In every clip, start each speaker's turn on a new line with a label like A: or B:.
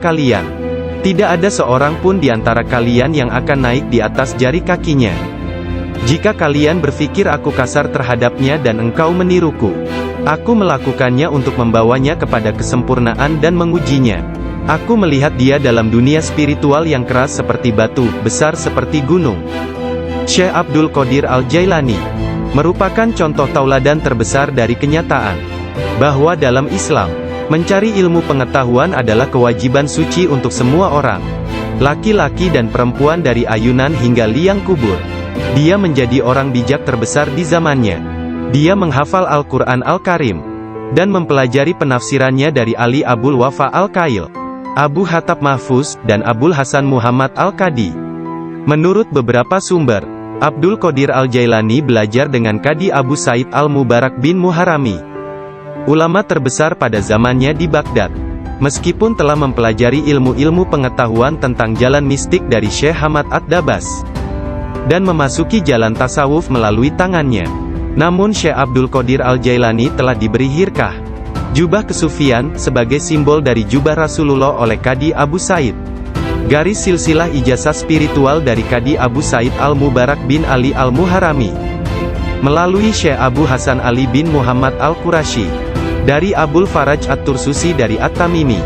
A: kalian. Tidak ada seorang pun di antara kalian yang akan naik di atas jari kakinya. Jika kalian berpikir aku kasar terhadapnya dan engkau meniruku, aku melakukannya untuk membawanya kepada kesempurnaan dan mengujinya. Aku melihat dia dalam dunia spiritual yang keras seperti batu, besar seperti gunung. Syekh Abdul Qadir Al-Jailani merupakan contoh tauladan terbesar dari kenyataan bahwa dalam Islam, mencari ilmu pengetahuan adalah kewajiban suci untuk semua orang, laki-laki dan perempuan dari ayunan hingga liang kubur. Dia menjadi orang bijak terbesar di zamannya. Dia menghafal Al-Quran Al-Karim dan mempelajari penafsirannya dari Ali Abul Wafa Al-Kail, Abu Hatab Mahfuz, dan Abul Hasan Muhammad Al-Qadi. Menurut beberapa sumber, Abdul Qadir Al-Jailani belajar dengan Qadi Abu Said Al-Mubarak bin Muharrami, ulama terbesar pada zamannya di Baghdad. Meskipun telah mempelajari ilmu-ilmu pengetahuan tentang jalan mistik dari Syekh Hamad Ad-Dabas, dan memasuki jalan tasawuf melalui tangannya, namun Syekh Abdul Qadir Al-Jailani telah diberi hirkah, jubah kesufian, sebagai simbol dari jubah Rasulullah oleh Qadi Abu Said. Garis silsilah ijazah spiritual dari Qadi Abu Said Al-Mubarak bin Ali Al-Muharrami, melalui Syekh Abu Hasan Ali bin Muhammad Al-Qurashi, dari Abul Faraj At-Tursusi dari At-Tamimi,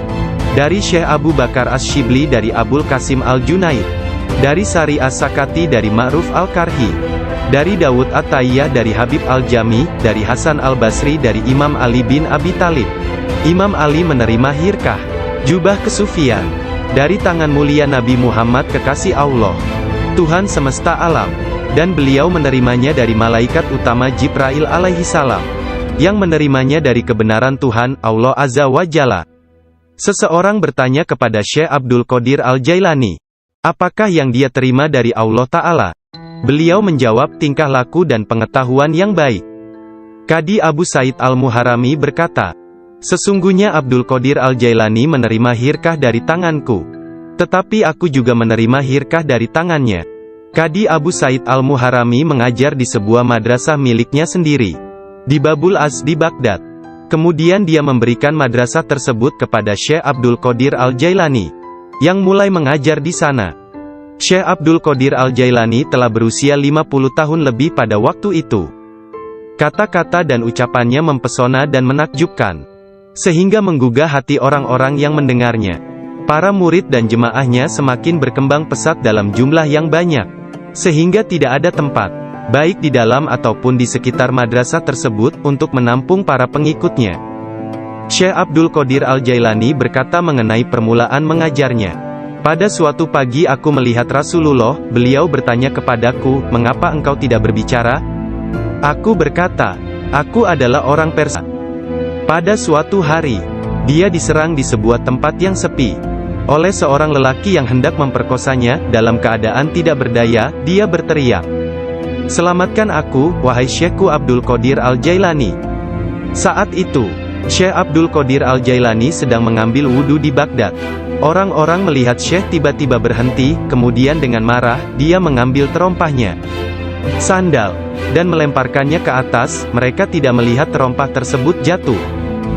A: dari Syekh Abu Bakar As-Shibli dari Abul Qasim Al-Junaid, dari Sari As-Sakati dari Ma'ruf Al-Karhi, dari Dawud At-Tayyah dari Habib Al-Jami, dari Hasan Al-Basri dari Imam Ali bin Abi Talib. Imam Ali menerima hirkah, jubah kesufian, dari tangan mulia Nabi Muhammad kekasih Allah, Tuhan semesta alam, dan beliau menerimanya dari malaikat utama Jibril alaihi salam, yang menerimanya dari kebenaran Tuhan, Allah Azza wa Jalla. Seseorang bertanya kepada Syekh Abdul Qadir Al-Jailani, apakah yang dia terima dari Allah Ta'ala? Beliau menjawab, tingkah laku dan pengetahuan yang baik. Qadi Abu Said Al-Muharrami berkata, sesungguhnya Abdul Qadir Al-Jailani menerima hirkah dari tanganku, tetapi aku juga menerima hirkah dari tangannya. Qadi Abu Said Al-Muharrami mengajar di sebuah madrasah miliknya sendiri, di Babul Az di Baghdad. Kemudian dia memberikan madrasah tersebut kepada Syekh Abdul Qadir Al-Jailani, yang mulai mengajar di sana. Syekh Abdul Qadir Al-Jailani telah berusia 50 tahun lebih pada waktu itu. Kata-kata dan ucapannya mempesona dan menakjubkan, sehingga menggugah hati orang-orang yang mendengarnya. Para murid dan jemaahnya semakin berkembang pesat dalam jumlah yang banyak, sehingga tidak ada tempat, baik di dalam ataupun di sekitar madrasah tersebut, untuk menampung para pengikutnya. Syekh Abdul Qadir Al-Jailani berkata mengenai permulaan mengajarnya, pada suatu pagi aku melihat Rasulullah, beliau bertanya kepadaku, mengapa engkau tidak berbicara? Aku berkata, aku adalah orang Persia. Pada suatu hari, dia diserang di sebuah tempat yang sepi, oleh seorang lelaki yang hendak memperkosanya. Dalam keadaan tidak berdaya, dia berteriak, selamatkan aku, wahai Syekhku Abdul Qadir Al-Jailani. Saat itu, Syekh Abdul Qadir Al-Jailani sedang mengambil wudhu di Baghdad. Orang-orang melihat Syekh tiba-tiba berhenti, kemudian dengan marah, dia mengambil terompahnya, sandal, dan melemparkannya ke atas. Mereka tidak melihat terompah tersebut jatuh.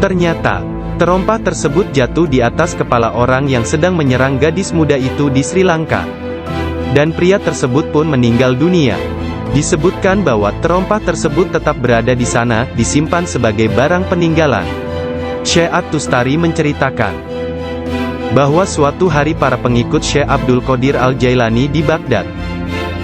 A: Ternyata, terompah tersebut jatuh di atas kepala orang yang sedang menyerang gadis muda itu di Sri Lanka. Dan pria tersebut pun meninggal dunia. Disebutkan bahwa terompah tersebut tetap berada di sana, disimpan sebagai barang peninggalan. Syekh At-Tustari menceritakan bahwa suatu hari para pengikut Syekh Abdul Qadir Al-Jailani di Baghdad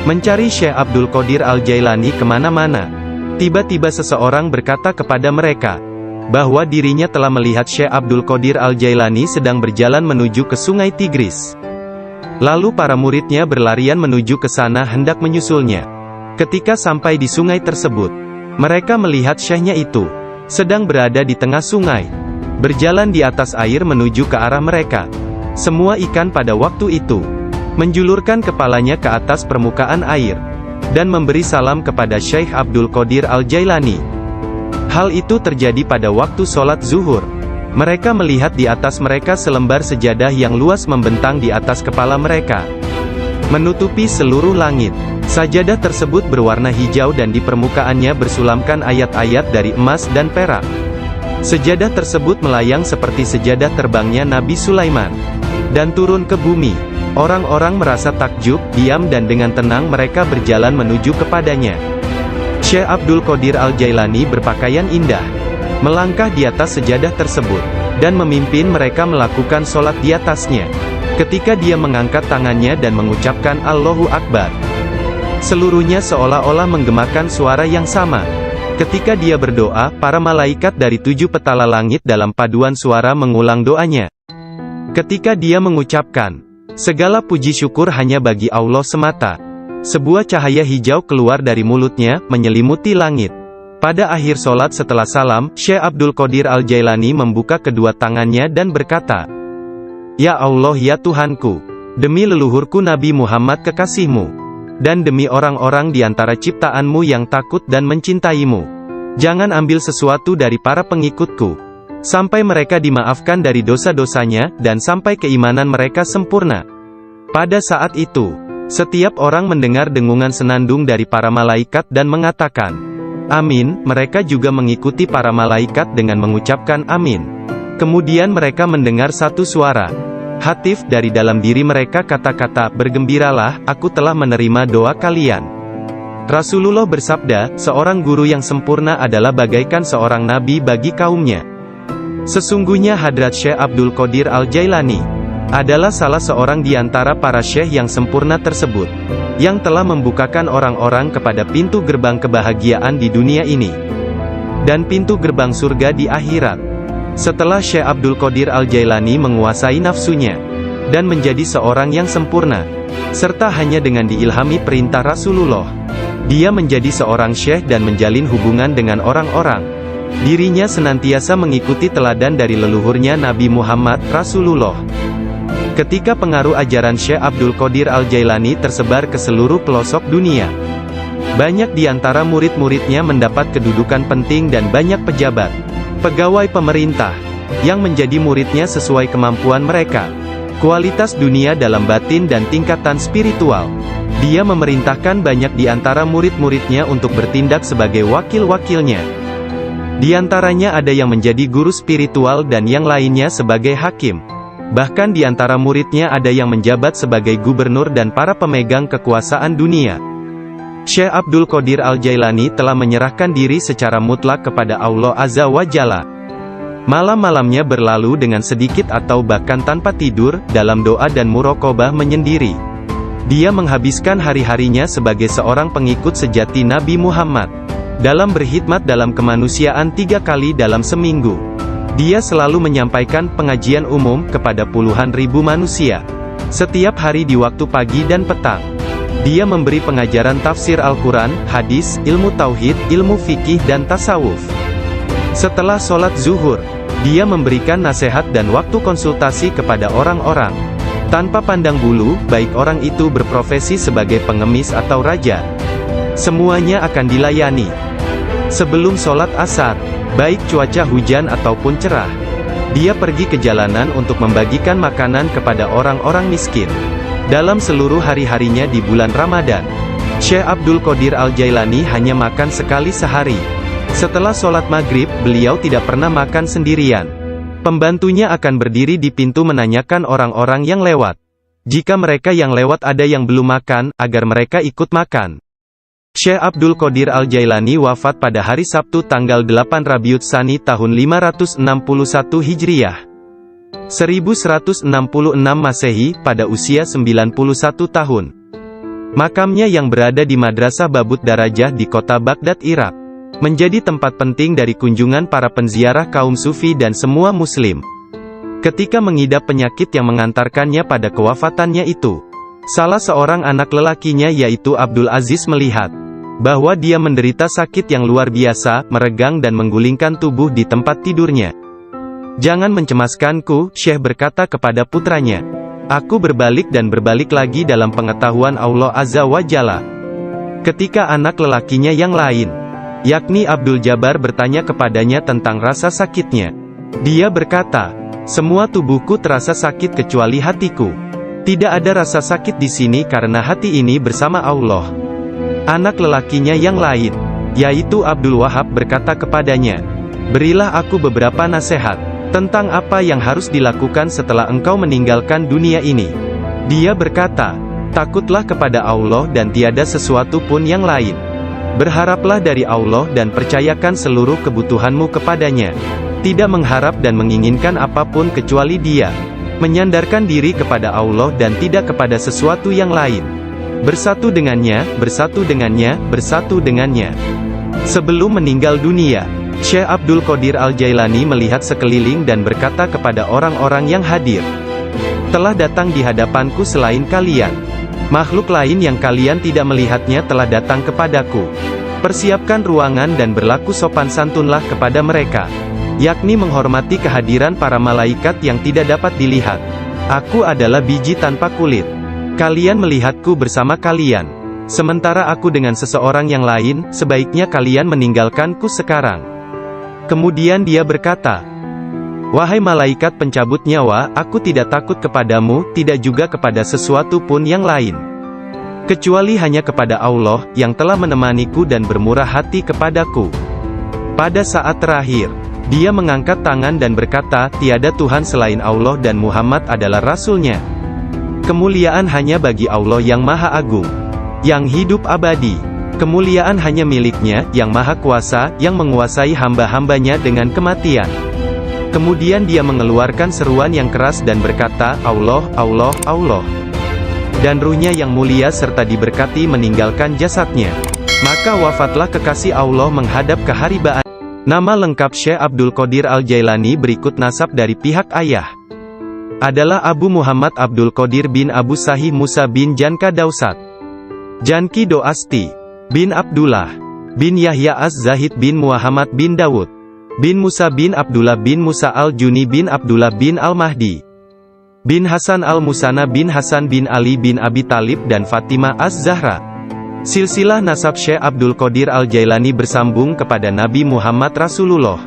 A: mencari Syekh Abdul Qadir Al-Jailani kemana-mana. Tiba-tiba seseorang berkata kepada mereka bahwa dirinya telah melihat Syekh Abdul Qadir Al-Jailani sedang berjalan menuju ke Sungai Tigris. Lalu para muridnya berlarian menuju ke sana hendak menyusulnya. Ketika sampai di sungai tersebut, mereka melihat syekhnya itu sedang berada di tengah sungai, berjalan di atas air menuju ke arah mereka. Semua ikan pada waktu itu menjulurkan kepalanya ke atas permukaan air, dan memberi salam kepada Syekh Abdul Qadir Al-Jailani. Hal itu terjadi pada waktu sholat zuhur. Mereka melihat di atas mereka selembar sejadah yang luas membentang di atas kepala mereka, menutupi seluruh langit. Sajadah tersebut berwarna hijau dan di permukaannya bersulamkan ayat-ayat dari emas dan perak. Sejadah tersebut melayang seperti sejadah terbangnya Nabi Sulaiman. dan turun ke bumi. Orang-orang merasa takjub, diam dan dengan tenang mereka berjalan menuju kepadanya. Syekh Abdul Qadir Al-Jailani berpakaian indah, melangkah di atas sejadah tersebut, dan memimpin mereka melakukan sholat di atasnya. Ketika dia mengangkat tangannya dan mengucapkan Allahu Akbar, seluruhnya seolah-olah menggemakan suara yang sama. Ketika dia berdoa, para malaikat dari 7 petala langit dalam paduan suara mengulang doanya. Ketika dia mengucapkan, segala puji syukur hanya bagi Allah semata, sebuah cahaya hijau keluar dari mulutnya, menyelimuti langit. Pada akhir solat setelah salam, Syekh Abdul Qadir Al-Jailani membuka kedua tangannya dan berkata, Ya Allah ya Tuhanku, demi leluhurku Nabi Muhammad kekasihmu, dan demi orang-orang di antara ciptaanmu yang takut dan mencintaimu, jangan ambil sesuatu dari para pengikutku, sampai mereka dimaafkan dari dosa-dosanya, dan sampai keimanan mereka sempurna. Pada saat itu, setiap orang mendengar dengungan senandung dari para malaikat dan mengatakan, Amin. Mereka juga mengikuti para malaikat dengan mengucapkan Amin. Kemudian mereka mendengar satu suara hatif dari dalam diri mereka, kata-kata, bergembiralah, aku telah menerima doa kalian. Rasulullah bersabda, seorang guru yang sempurna adalah bagaikan seorang nabi bagi kaumnya. Sesungguhnya Hadrat Syekh Abdul Qadir Al-Jailani adalah salah seorang di antara para syekh yang sempurna tersebut, yang telah membukakan orang-orang kepada pintu gerbang kebahagiaan di dunia ini, dan pintu gerbang surga di akhirat. Setelah Syekh Abdul Qadir Al-Jailani menguasai nafsunya, dan menjadi seorang yang sempurna, serta hanya dengan diilhami perintah Rasulullah, dia menjadi seorang syekh dan menjalin hubungan dengan orang-orang. Dirinya senantiasa mengikuti teladan dari leluhurnya Nabi Muhammad, Rasulullah. Ketika pengaruh ajaran Syekh Abdul Qadir Al-Jailani tersebar ke seluruh pelosok dunia, banyak di antara murid-muridnya mendapat kedudukan penting dan banyak pejabat, pegawai pemerintah, yang menjadi muridnya sesuai kemampuan mereka, kualitas dunia dalam batin dan tingkatan spiritual. Dia memerintahkan banyak di antara murid-muridnya untuk bertindak sebagai wakil-wakilnya. Di antaranya ada yang menjadi guru spiritual dan yang lainnya sebagai hakim. Bahkan di antara muridnya ada yang menjabat sebagai gubernur dan para pemegang kekuasaan dunia. Syekh Abdul Qadir Al-Jailani telah menyerahkan diri secara mutlak kepada Allah Azza wa Jalla. Malam-malamnya berlalu dengan sedikit atau bahkan tanpa tidur, dalam doa dan muraqabah menyendiri. Dia menghabiskan hari-harinya sebagai seorang pengikut sejati Nabi Muhammad, dalam berkhidmat dalam kemanusiaan 3 kali dalam seminggu. Dia selalu menyampaikan pengajian umum kepada puluhan ribu manusia, setiap hari di waktu pagi dan petang. Dia memberi pengajaran tafsir Al-Quran, hadis, ilmu tauhid, ilmu fikih dan tasawuf. Setelah sholat zuhur, dia memberikan nasihat dan waktu konsultasi kepada orang-orang, tanpa pandang bulu, baik orang itu berprofesi sebagai pengemis atau raja. Semuanya akan dilayani. Sebelum sholat asar, baik cuaca hujan ataupun cerah, dia pergi ke jalanan untuk membagikan makanan kepada orang-orang miskin. Dalam seluruh hari-harinya di bulan Ramadan, Syekh Abdul Qadir Al-Jailani hanya makan sekali sehari. Setelah sholat maghrib, beliau tidak pernah makan sendirian. Pembantunya akan berdiri di pintu menanyakan orang-orang yang lewat. Jika mereka yang lewat ada yang belum makan, agar mereka ikut makan. Syekh Abdul Qadir Al-Jailani wafat pada hari Sabtu tanggal 8 Rabiul Tsani tahun 561 Hijriah. 1166 Masehi, pada usia 91 tahun. Makamnya yang berada di Madrasah Babut Darajah di kota Baghdad, Irak, menjadi tempat penting dari kunjungan para penziarah kaum sufi dan semua muslim. Ketika mengidap penyakit yang mengantarkannya pada kewafatannya itu, salah seorang anak lelakinya yaitu Abdul Aziz melihat bahwa dia menderita sakit yang luar biasa, meregang dan menggulingkan tubuh di tempat tidurnya. Jangan mencemaskanku, Syekh berkata kepada putranya. Aku berbalik dan berbalik lagi dalam pengetahuan Allah Azza wa Jalla. Ketika anak lelakinya yang lain, yakni Abdul Jabbar, bertanya kepadanya tentang rasa sakitnya, dia berkata, semua tubuhku terasa sakit kecuali hatiku. Tidak ada rasa sakit di sini karena hati ini bersama Allah. Anak lelakinya yang lain, yaitu Abdul Wahab, berkata kepadanya, berilah aku beberapa nasihat. Tentang apa yang harus dilakukan setelah engkau meninggalkan dunia ini. Dia berkata, takutlah kepada Allah dan tiada sesuatu pun yang lain. Berharaplah dari Allah dan percayakan seluruh kebutuhanmu kepadanya. Tidak mengharap dan menginginkan apapun kecuali Dia. Menyandarkan diri kepada Allah dan tidak kepada sesuatu yang lain. Bersatu dengannya, bersatu dengannya, bersatu dengannya. Sebelum meninggal dunia, Syekh Abdul Qadir Al-Jailani melihat sekeliling dan berkata kepada orang-orang yang hadir, telah datang di hadapanku selain kalian. Makhluk lain yang kalian tidak melihatnya telah datang kepadaku. Persiapkan ruangan dan berlaku sopan santunlah kepada mereka. Yakni menghormati kehadiran para malaikat yang tidak dapat dilihat. Aku adalah biji tanpa kulit. Kalian melihatku bersama kalian. Sementara aku dengan seseorang yang lain, sebaiknya kalian meninggalkanku sekarang. Kemudian dia berkata, wahai malaikat pencabut nyawa, aku tidak takut kepadamu, tidak juga kepada sesuatu pun yang lain. Kecuali hanya kepada Allah, yang telah menemaniku dan bermurah hati kepadaku. Pada saat terakhir, dia mengangkat tangan dan berkata, tiada Tuhan selain Allah dan Muhammad adalah Rasul-Nya. Kemuliaan hanya bagi Allah yang Maha Agung, yang hidup abadi. Kemuliaan hanya milik-Nya, yang Maha Kuasa, yang menguasai hamba-hambanya dengan kematian. Kemudian dia mengeluarkan seruan yang keras dan berkata, Allah, Allah, Allah. Dan ruhnya yang mulia serta diberkati meninggalkan jasadnya. Maka wafatlah kekasih Allah menghadap keharibaan. Nama lengkap Syekh Abdul Qadir Al-Jailani berikut nasab dari pihak ayah. Adalah Abu Muhammad Abdul Qadir bin Abu Sahih Musa bin Janka Dausat. Janki Doasti. Bin Abdullah. Bin Yahya Az-Zahid bin Muhammad bin Dawud. Bin Musa bin Abdullah bin Musa Al-Juni bin Abdullah bin Al-Mahdi. Bin Hasan Al-Musana bin Hasan bin Ali bin Abi Talib dan Fatimah Az-Zahra. Silsilah nasab Syekh Abdul Qadir Al-Jailani bersambung kepada Nabi Muhammad Rasulullah.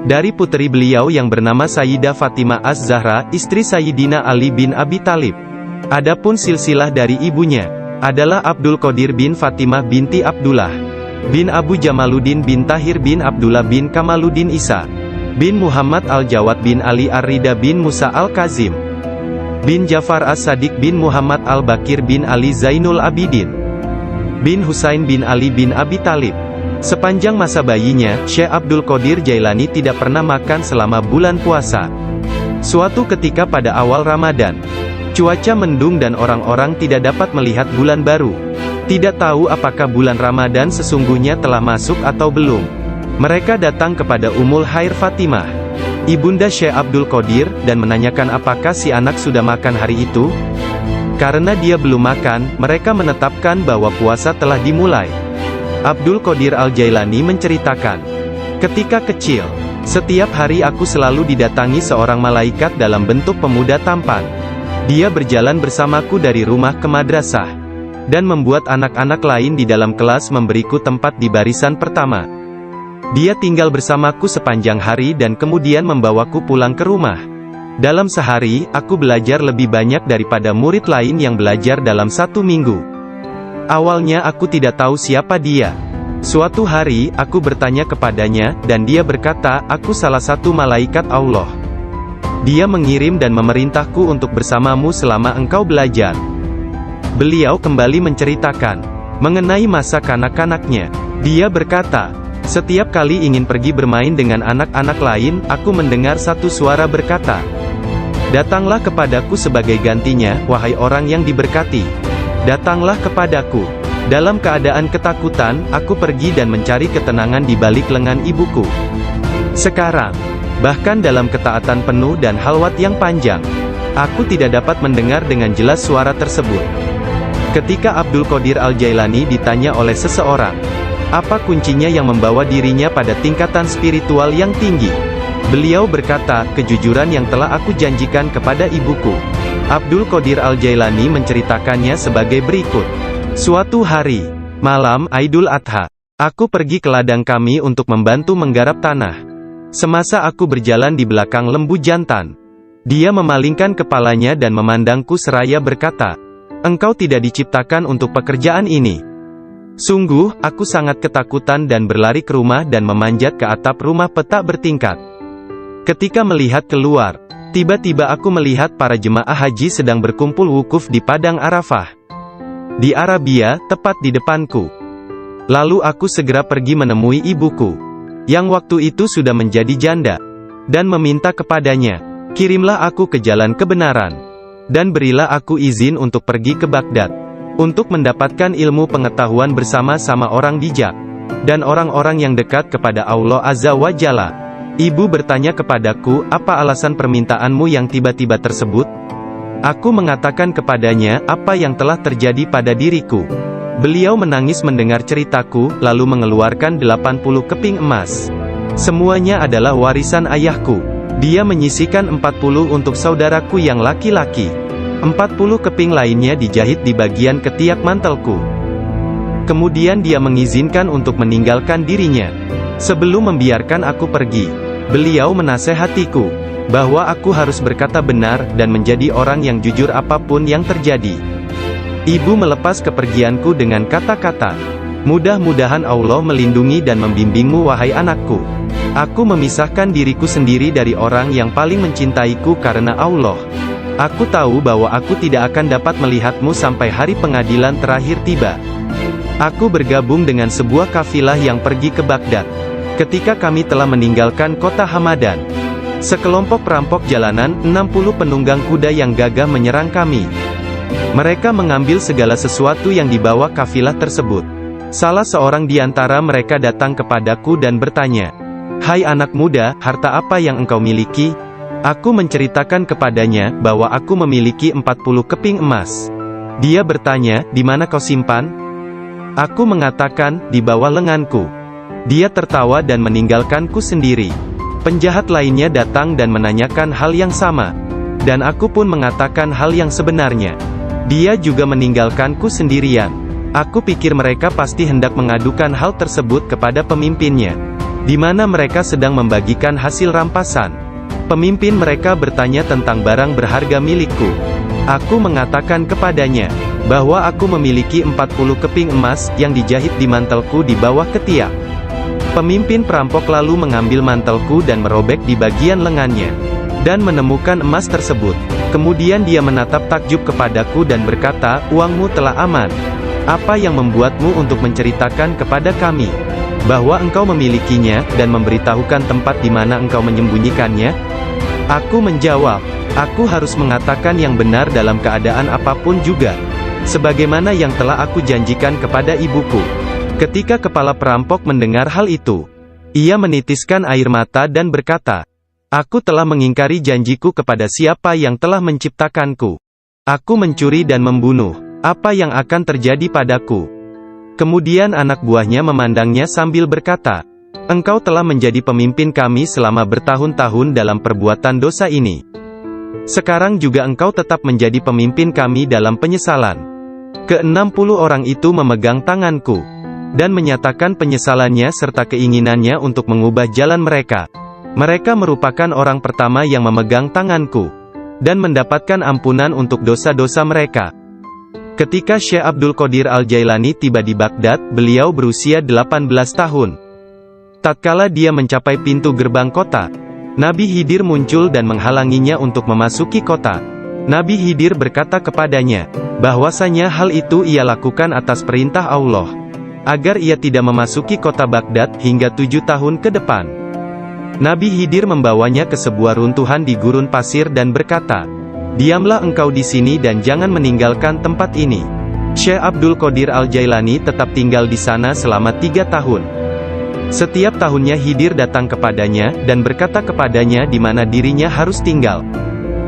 A: Dari putri beliau yang bernama Sayyidah Fatimah Az-Zahra, istri Sayyidina Ali bin Abi Talib. Adapun silsilah dari ibunya, adalah Abdul Qadir bin Fatimah binti Abdullah. Bin Abu Jamaluddin bin Tahir bin Abdullah bin Kamaluddin Isa. Bin Muhammad Al-Jawad bin Ali Ar-Rida bin Musa Al-Kazim. Bin Jafar As-Sadiq bin Muhammad Al-Bakir bin Ali Zainul Abidin. Bin Husain bin Ali bin Abi Talib. Sepanjang masa bayinya, Syekh Abdul Qadir Jailani tidak pernah makan selama bulan puasa. Suatu ketika pada awal Ramadan, cuaca mendung dan orang-orang tidak dapat melihat bulan baru. Tidak tahu apakah bulan Ramadan sesungguhnya telah masuk atau belum. Mereka datang kepada Ummul Khair Fatimah, ibunda Syekh Abdul Qadir, dan menanyakan apakah si anak sudah makan hari itu. Karena dia belum makan, mereka menetapkan bahwa puasa telah dimulai. Abdul Qadir Al-Jailani menceritakan, ketika kecil, setiap hari aku selalu didatangi seorang malaikat dalam bentuk pemuda tampan. Dia berjalan bersamaku dari rumah ke madrasah, dan membuat anak-anak lain di dalam kelas memberiku tempat di barisan pertama. Dia tinggal bersamaku sepanjang hari dan kemudian membawaku pulang ke rumah. Dalam sehari, aku belajar lebih banyak daripada murid lain yang belajar dalam 1 minggu. Awalnya aku tidak tahu siapa dia. Suatu hari, aku bertanya kepadanya, dan dia berkata, aku salah satu malaikat Allah. Dia mengirim dan memerintahku untuk bersamamu selama engkau belajar. Beliau kembali menceritakan mengenai masa kanak-kanaknya. Dia berkata, setiap kali ingin pergi bermain dengan anak-anak lain, aku mendengar satu suara berkata, datanglah kepadaku sebagai gantinya, wahai orang yang diberkati. Datanglah kepadaku. Dalam keadaan ketakutan, aku pergi dan mencari ketenangan di balik lengan ibuku. Sekarang, bahkan dalam ketaatan penuh dan halwat yang panjang, aku tidak dapat mendengar dengan jelas suara tersebut. Ketika Abdul Qadir Al-Jailani ditanya oleh seseorang, apa kuncinya yang membawa dirinya pada tingkatan spiritual yang tinggi? Beliau berkata, kejujuran yang telah aku janjikan kepada ibuku. Abdul Qadir Al-Jailani menceritakannya sebagai berikut. Suatu hari, malam Aidul Adha, aku pergi ke ladang kami untuk membantu menggarap tanah. Semasa aku berjalan di belakang lembu jantan, dia memalingkan kepalanya dan memandangku seraya berkata, engkau tidak diciptakan untuk pekerjaan ini. Sungguh, aku sangat ketakutan dan berlari ke rumah dan memanjat ke atap rumah petak bertingkat. Ketika melihat keluar, tiba-tiba aku melihat para jemaah haji sedang berkumpul wukuf di Padang Arafah. Di Arabia, tepat di depanku. Lalu aku segera pergi menemui ibuku, yang waktu itu sudah menjadi janda, dan meminta kepadanya, kirimlah aku ke jalan kebenaran, dan berilah aku izin untuk pergi ke Baghdad, untuk mendapatkan ilmu pengetahuan bersama-sama orang bijak, dan orang-orang yang dekat kepada Allah Azza wa Jalla. Ibu bertanya kepadaku, apa alasan permintaanmu yang tiba-tiba tersebut? Aku mengatakan kepadanya, apa yang telah terjadi pada diriku. Beliau menangis mendengar ceritaku, lalu mengeluarkan 80 keping emas. Semuanya adalah warisan ayahku. Dia menyisihkan 40 untuk saudaraku yang laki-laki. 40 keping lainnya dijahit di bagian ketiak mantelku. Kemudian dia mengizinkan untuk meninggalkan dirinya. Sebelum membiarkan aku pergi, beliau menasehatiku, bahwa aku harus berkata benar, dan menjadi orang yang jujur apapun yang terjadi. Ibu melepas kepergianku dengan kata-kata, mudah-mudahan Allah melindungi dan membimbingmu wahai anakku. Aku memisahkan diriku sendiri dari orang yang paling mencintaiku karena Allah. Aku tahu bahwa aku tidak akan dapat melihatmu sampai hari pengadilan terakhir tiba. Aku bergabung dengan sebuah kafilah yang pergi ke Baghdad. Ketika kami telah meninggalkan kota Hamadan, sekelompok perampok jalanan, 60 penunggang kuda yang gagah menyerang kami. Mereka mengambil segala sesuatu yang dibawa kafilah tersebut. Salah seorang di antara mereka datang kepadaku dan bertanya, "Hai anak muda, harta apa yang engkau miliki?" Aku menceritakan kepadanya, bahwa aku memiliki 40 keping emas. Dia bertanya, "Di mana kau simpan?" Aku mengatakan, "Di bawah lenganku." Dia tertawa dan meninggalkanku sendiri. Penjahat lainnya datang dan menanyakan hal yang sama. Dan aku pun mengatakan hal yang sebenarnya. Dia juga meninggalkanku sendirian. Aku pikir mereka pasti hendak mengadukan hal tersebut kepada pemimpinnya, di mana mereka sedang membagikan hasil rampasan. Pemimpin mereka bertanya tentang barang berharga milikku. Aku mengatakan kepadanya, bahwa aku memiliki 40 keping emas, yang dijahit di mantelku di bawah ketiak. Pemimpin perampok lalu mengambil mantelku dan merobek di bagian lengannya, dan menemukan emas tersebut. Kemudian dia menatap takjub kepadaku dan berkata, "Uangmu telah aman. Apa yang membuatmu untuk menceritakan kepada kami bahwa engkau memilikinya, dan memberitahukan tempat di mana engkau menyembunyikannya?" Aku menjawab, "Aku harus mengatakan yang benar dalam keadaan apapun juga, sebagaimana yang telah aku janjikan kepada ibuku." Ketika kepala perampok mendengar hal itu, ia menitiskan air mata dan berkata, "Aku telah mengingkari janjiku kepada siapa yang telah menciptakanku. Aku mencuri dan membunuh. Apa yang akan terjadi padaku?" Kemudian anak buahnya memandangnya sambil berkata, "Engkau telah menjadi pemimpin kami selama bertahun-tahun dalam perbuatan dosa ini. Sekarang juga engkau tetap menjadi pemimpin kami dalam penyesalan." Ke-60 orang itu memegang tanganku, dan menyatakan penyesalannya serta keinginannya untuk mengubah jalan mereka. Mereka merupakan orang pertama yang memegang tanganku, dan mendapatkan ampunan untuk dosa-dosa mereka. Ketika Syekh Abdul Qadir Al-Jailani tiba di Baghdad, beliau berusia 18 tahun. Tatkala dia mencapai pintu gerbang kota, Nabi Khidir muncul dan menghalanginya untuk memasuki kota. Nabi Khidir berkata kepadanya, bahwasanya hal itu ia lakukan atas perintah Allah, agar ia tidak memasuki kota Baghdad hingga 7 tahun ke depan. Nabi Khidir membawanya ke sebuah runtuhan di gurun pasir dan berkata, "Diamlah engkau di sini dan jangan meninggalkan tempat ini." Syekh Abdul Qadir Al-Jailani tetap tinggal di sana selama 3 tahun. Setiap tahunnya Khidir datang kepadanya, dan berkata kepadanya di mana dirinya harus tinggal.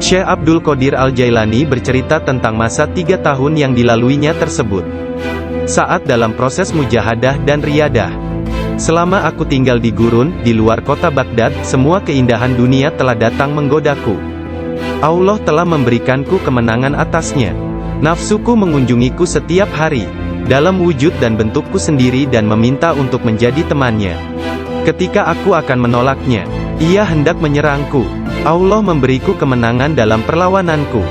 A: Syekh Abdul Qadir Al-Jailani bercerita tentang masa 3 tahun yang dilaluinya tersebut. Saat dalam proses mujahadah dan riyadah. "Selama aku tinggal di gurun, di luar kota Baghdad, semua keindahan dunia telah datang menggodaku. Allah telah memberikanku kemenangan atasnya. Nafsuku mengunjungiku setiap hari, dalam wujud dan bentukku sendiri dan meminta untuk menjadi temannya. Ketika aku akan menolaknya, ia hendak menyerangku. Allah memberiku kemenangan dalam perlawananku.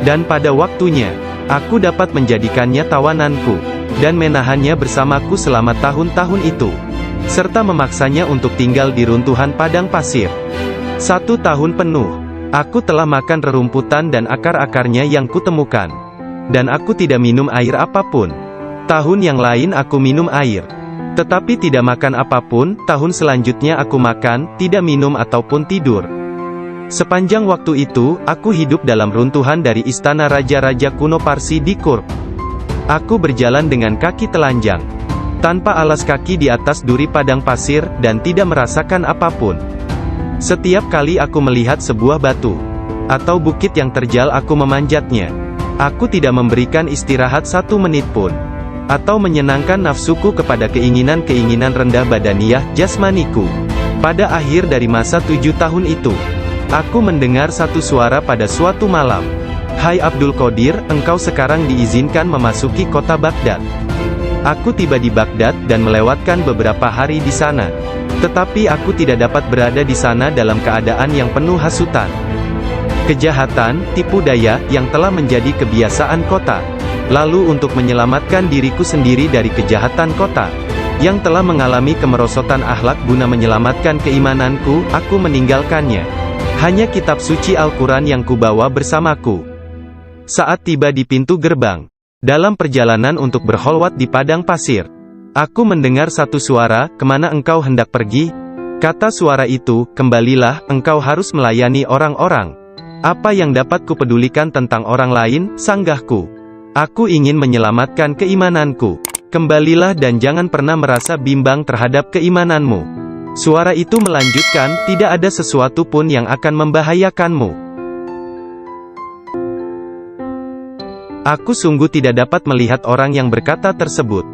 A: Dan pada waktunya, aku dapat menjadikannya tawananku, dan menahannya bersamaku selama tahun-tahun itu, serta memaksanya untuk tinggal di runtuhan padang pasir. 1 tahun penuh. Aku telah makan rerumputan dan akar-akarnya yang kutemukan. Dan aku tidak minum air apapun. Tahun yang lain aku minum air. Tetapi tidak makan apapun. Tahun selanjutnya aku makan, tidak minum ataupun tidur. Sepanjang waktu itu, aku hidup dalam runtuhan dari istana raja-raja kuno Parsi di Kurk. Aku berjalan dengan kaki telanjang, tanpa alas kaki di atas duri padang pasir, dan tidak merasakan apapun. Setiap kali aku melihat sebuah batu atau bukit yang terjal, aku memanjatnya. Aku tidak memberikan istirahat 1 menit pun, atau menyenangkan nafsuku kepada keinginan-keinginan rendah badaniah jasmaniku. Pada akhir dari masa 7 tahun itu, aku mendengar satu suara pada suatu malam. "Hai Abdul Qadir, engkau sekarang diizinkan memasuki kota Baghdad." Aku tiba di Baghdad dan melewatkan beberapa hari di sana. Tetapi aku tidak dapat berada di sana dalam keadaan yang penuh hasutan, kejahatan, tipu daya, yang telah menjadi kebiasaan kota. Lalu untuk menyelamatkan diriku sendiri dari kejahatan kota, yang telah mengalami kemerosotan akhlak, guna menyelamatkan keimananku, aku meninggalkannya. Hanya kitab suci Al-Quran yang kubawa bersamaku. Saat tiba di pintu gerbang, dalam perjalanan untuk berkholwat di padang pasir, aku mendengar satu suara, "Kemana engkau hendak pergi?" Kata suara itu, "Kembalilah, engkau harus melayani orang-orang." "Apa yang dapat kupedulikan tentang orang lain?" sanggahku. "Aku ingin menyelamatkan keimananku. Kembalilah dan jangan pernah merasa bimbang terhadap keimananmu." Suara itu melanjutkan, "Tidak ada sesuatu pun yang akan membahayakanmu." Aku sungguh tidak dapat melihat orang yang berkata tersebut.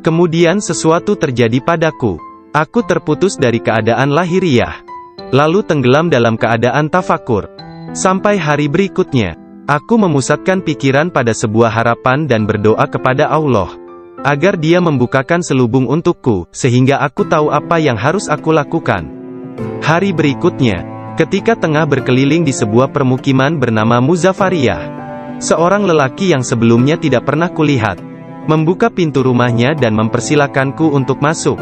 A: Kemudian sesuatu terjadi padaku. Aku terputus dari keadaan lahiriah, lalu tenggelam dalam keadaan tafakur. Sampai hari berikutnya, aku memusatkan pikiran pada sebuah harapan dan berdoa kepada Allah, agar Dia membukakan selubung untukku, sehingga aku tahu apa yang harus aku lakukan. Hari berikutnya, ketika tengah berkeliling di sebuah permukiman bernama Muzaffariyah, seorang lelaki yang sebelumnya tidak pernah kulihat, membuka pintu rumahnya dan mempersilakanku untuk masuk.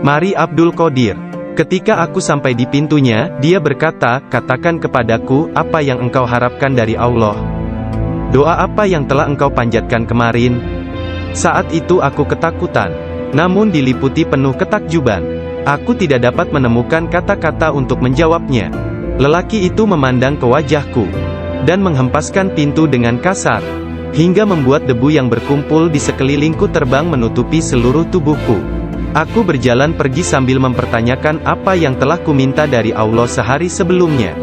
A: "Mari Abdul Qadir." Ketika aku sampai di pintunya, dia berkata, "Katakan kepadaku, apa yang engkau harapkan dari Allah? Doa apa yang telah engkau panjatkan kemarin?" Saat itu aku ketakutan, namun diliputi penuh ketakjuban. Aku tidak dapat menemukan kata-kata untuk menjawabnya. Lelaki itu memandang ke wajahku, dan menghempaskan pintu dengan kasar, hingga membuat debu yang berkumpul di sekelilingku terbang menutupi seluruh tubuhku. Aku berjalan pergi sambil mempertanyakan apa yang telah kuminta dari Allah sehari sebelumnya.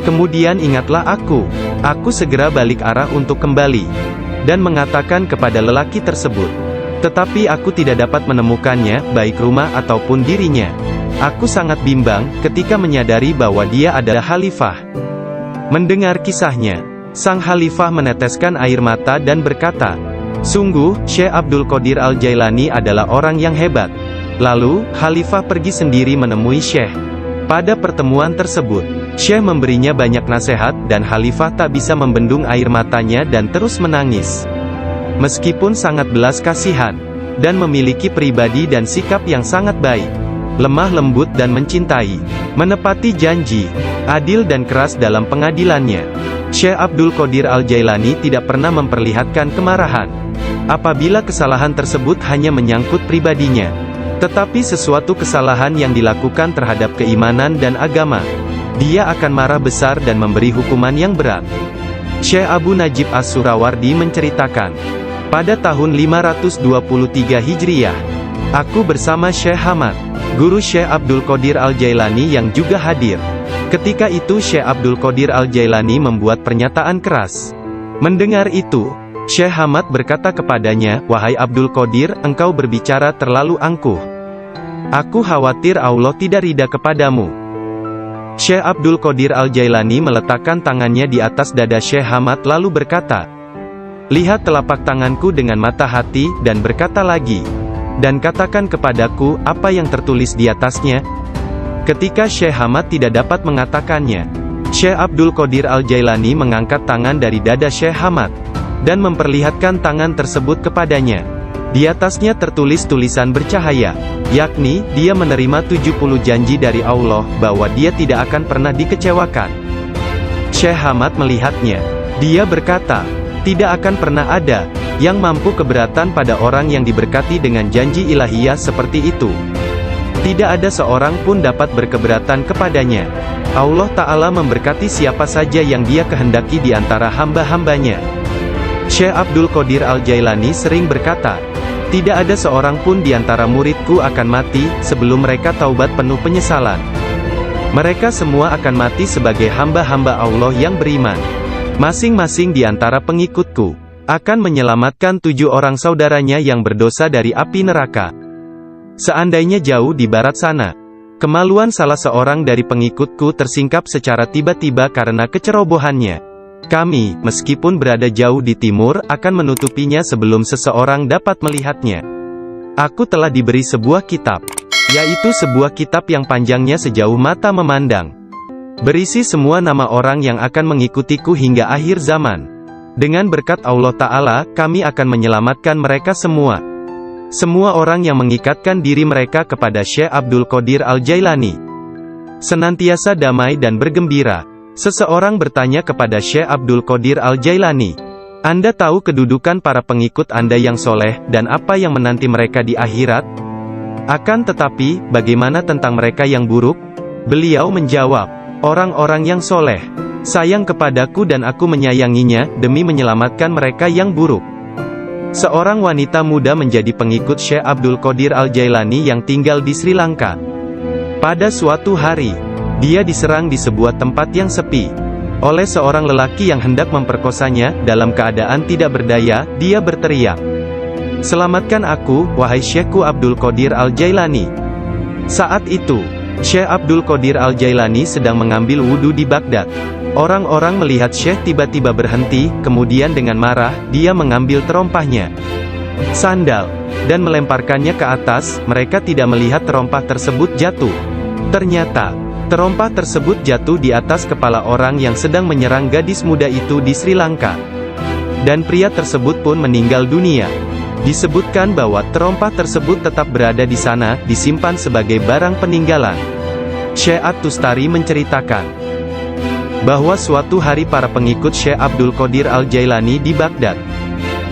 A: Kemudian ingatlah aku. Aku segera balik arah untuk kembali, dan mengatakan kepada lelaki tersebut. Tetapi aku tidak dapat menemukannya, baik rumah ataupun dirinya. Aku sangat bimbang, ketika menyadari bahwa dia adalah khalifah. Mendengar kisahnya, sang khalifah meneteskan air mata dan berkata, "Sungguh, Syekh Abdul Qadir Al-Jailani adalah orang yang hebat." Lalu, khalifah pergi sendiri menemui Syekh. Pada pertemuan tersebut, Syekh memberinya banyak nasihat, dan khalifah tak bisa membendung air matanya dan terus menangis. Meskipun sangat belas kasihan, dan memiliki pribadi dan sikap yang sangat baik, lemah lembut dan mencintai, menepati janji, adil dan keras dalam pengadilannya, Syekh Abdul Qadir Al-Jailani tidak pernah memperlihatkan kemarahan. Apabila kesalahan tersebut hanya menyangkut pribadinya, tetapi sesuatu kesalahan yang dilakukan terhadap keimanan dan agama, dia akan marah besar dan memberi hukuman yang berat. Syekh Abu Najib As-Surawardi menceritakan, pada tahun 523 Hijriah, aku bersama Syekh Hamad, guru Syekh Abdul Qadir Al-Jailani yang juga hadir. Ketika itu Syekh Abdul Qadir Al-Jailani membuat pernyataan keras. Mendengar itu, Syekh Hamad berkata kepadanya, "Wahai Abdul Qadir, engkau berbicara terlalu angkuh. Aku khawatir Allah tidak ridha kepadamu." Syekh Abdul Qadir Al-Jailani meletakkan tangannya di atas dada Syekh Hamad lalu berkata, "Lihat telapak tanganku dengan mata hati," dan berkata lagi, "Dan katakan kepadaku, apa yang tertulis di atasnya?" Ketika Syekh Hamad tidak dapat mengatakannya, Syekh Abdul Qadir Al-Jailani mengangkat tangan dari dada Syekh Hamad, dan memperlihatkan tangan tersebut kepadanya. Di atasnya tertulis tulisan bercahaya, yakni, dia menerima 70 janji dari Allah, bahwa dia tidak akan pernah dikecewakan. Syekh Hamad melihatnya. Dia berkata, tidak akan pernah ada yang mampu keberatan pada orang yang diberkati dengan janji ilahiyah seperti itu. Tidak ada seorang pun dapat berkeberatan kepadanya. Allah Ta'ala memberkati siapa saja yang dia kehendaki di antara hamba-hambanya. Syekh Abdul Qadir Al-Jailani sering berkata, tidak ada seorang pun di antara muridku akan mati sebelum mereka taubat penuh penyesalan. Mereka semua akan mati sebagai hamba-hamba Allah yang beriman. Masing-masing di antara pengikutku akan menyelamatkan 7 orang saudaranya yang berdosa dari api neraka. Seandainya jauh di barat sana, kemaluan salah seorang dari pengikutku tersingkap secara tiba-tiba karena kecerobohannya, kami, meskipun berada jauh di timur, akan menutupinya sebelum seseorang dapat melihatnya. Aku telah diberi sebuah kitab, yaitu sebuah kitab yang panjangnya sejauh mata memandang, berisi semua nama orang yang akan mengikutiku hingga akhir zaman. Dengan berkat Allah Ta'ala, kami akan menyelamatkan mereka semua. Semua orang yang mengikatkan diri mereka kepada Syekh Abdul Qadir Al-Jailani senantiasa damai dan bergembira. Seseorang bertanya kepada Syekh Abdul Qadir Al-Jailani, Anda tahu kedudukan para pengikut Anda yang soleh, dan apa yang menanti mereka di akhirat? Akan tetapi, bagaimana tentang mereka yang buruk? Beliau menjawab, orang-orang yang soleh sayang kepadaku dan aku menyayanginya, demi menyelamatkan mereka yang buruk. Seorang wanita muda menjadi pengikut Syekh Abdul Qadir Al-Jailani yang tinggal di Sri Lanka. Pada suatu hari, dia diserang di sebuah tempat yang sepi oleh seorang lelaki yang hendak memperkosanya. Dalam keadaan tidak berdaya, dia berteriak, "Selamatkan aku, wahai Syekhku Abdul Qadir Al-Jailani." Saat itu, Syekh Abdul Qadir Al-Jailani sedang mengambil wudhu di Baghdad. Orang-orang melihat Syekh tiba-tiba berhenti, kemudian dengan marah, dia mengambil terompahnya, sandal, dan melemparkannya ke atas. Mereka tidak melihat terompah tersebut jatuh. Ternyata, terompah tersebut jatuh di atas kepala orang yang sedang menyerang gadis muda itu di Sri Lanka. Dan pria tersebut pun meninggal dunia. Disebutkan bahwa terompah tersebut tetap berada di sana, disimpan sebagai barang peninggalan. Syekh At-Tustari menceritakan bahwa suatu hari para pengikut Syekh Abdul Qadir Al-Jailani di Baghdad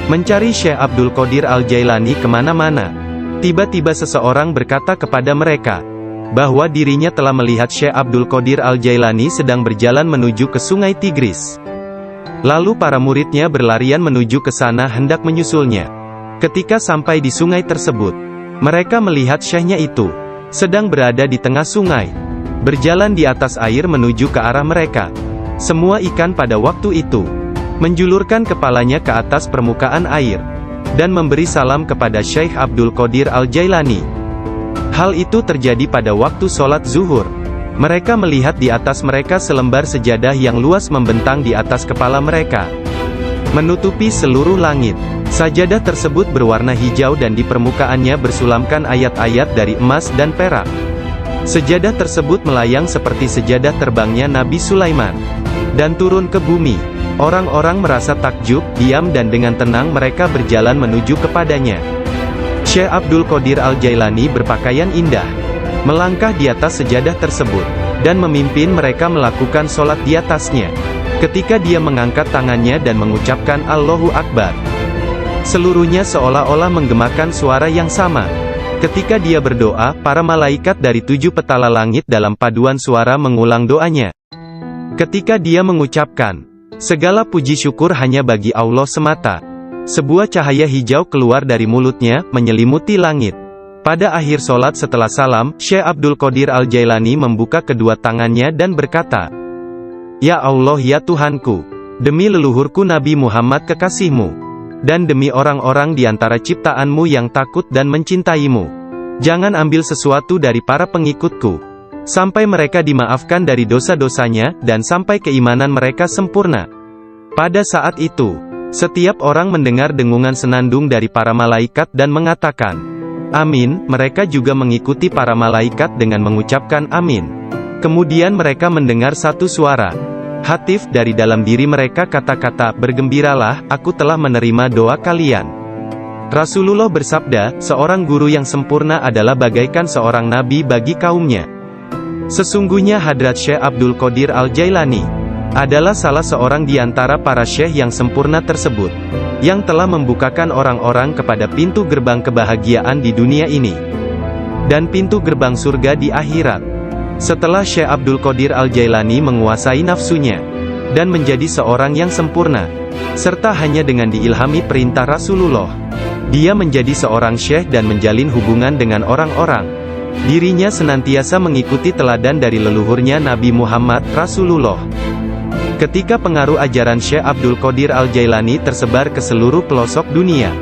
A: mencari Syekh Abdul Qadir Al-Jailani kemana-mana. Tiba-tiba seseorang berkata kepada mereka bahwa dirinya telah melihat Syekh Abdul Qadir Al-Jailani sedang berjalan menuju ke sungai Tigris. Lalu para muridnya berlarian menuju ke sana hendak menyusulnya. Ketika sampai di sungai tersebut, mereka melihat syekhnya itu sedang berada di tengah sungai, berjalan di atas air menuju ke arah mereka. Semua ikan pada waktu itu menjulurkan kepalanya ke atas permukaan air dan memberi salam kepada Syekh Abdul Qadir Al-Jailani. Hal itu terjadi pada waktu sholat zuhur. Mereka melihat di atas mereka selembar sejadah yang luas membentang di atas kepala mereka, menutupi seluruh langit. Sajadah tersebut berwarna hijau dan di permukaannya bersulamkan ayat-ayat dari emas dan perak. Sejadah tersebut melayang seperti sejadah terbangnya Nabi Sulaiman, dan turun ke bumi. Orang-orang merasa takjub, diam dan dengan tenang mereka berjalan menuju kepadanya. Syekh Abdul Qadir Al-Jailani berpakaian indah, melangkah di atas sejadah tersebut, dan memimpin mereka melakukan sholat di atasnya. Ketika dia mengangkat tangannya dan mengucapkan Allahu Akbar, seluruhnya seolah-olah menggemakan suara yang sama. Ketika dia berdoa, para malaikat dari 7 petala langit dalam paduan suara mengulang doanya. Ketika dia mengucapkan, segala puji syukur hanya bagi Allah semata, sebuah cahaya hijau keluar dari mulutnya, menyelimuti langit. Pada akhir sholat setelah salam, Syekh Abdul Qadir Al-Jailani membuka kedua tangannya dan berkata, "Ya Allah ya Tuhanku, demi leluhurku Nabi Muhammad kekasihmu, dan demi orang-orang di antara ciptaanmu yang takut dan mencintaimu, jangan ambil sesuatu dari para pengikutku, sampai mereka dimaafkan dari dosa-dosanya, dan sampai keimanan mereka sempurna." Pada saat itu, setiap orang mendengar dengungan senandung dari para malaikat dan mengatakan, "Amin." Mereka juga mengikuti para malaikat dengan mengucapkan amin. Kemudian mereka mendengar satu suara hatif dari dalam diri mereka, kata-kata, "Bergembiralah, aku telah menerima doa kalian." Rasulullah bersabda, seorang guru yang sempurna adalah bagaikan seorang nabi bagi kaumnya. Sesungguhnya Hadrat Syekh Abdul Qadir Al-Jailani adalah salah seorang di antara para syekh yang sempurna tersebut, yang telah membukakan orang-orang kepada pintu gerbang kebahagiaan di dunia ini, dan pintu gerbang surga di akhirat. Setelah Syekh Abdul Qadir Al-Jailani menguasai nafsunya, dan menjadi seorang yang sempurna, serta hanya dengan diilhami perintah Rasulullah, dia menjadi seorang syekh dan menjalin hubungan dengan orang-orang. Dirinya senantiasa mengikuti teladan dari leluhurnya Nabi Muhammad Rasulullah. Ketika pengaruh ajaran Syekh Abdul Qadir Al-Jailani tersebar ke seluruh pelosok dunia,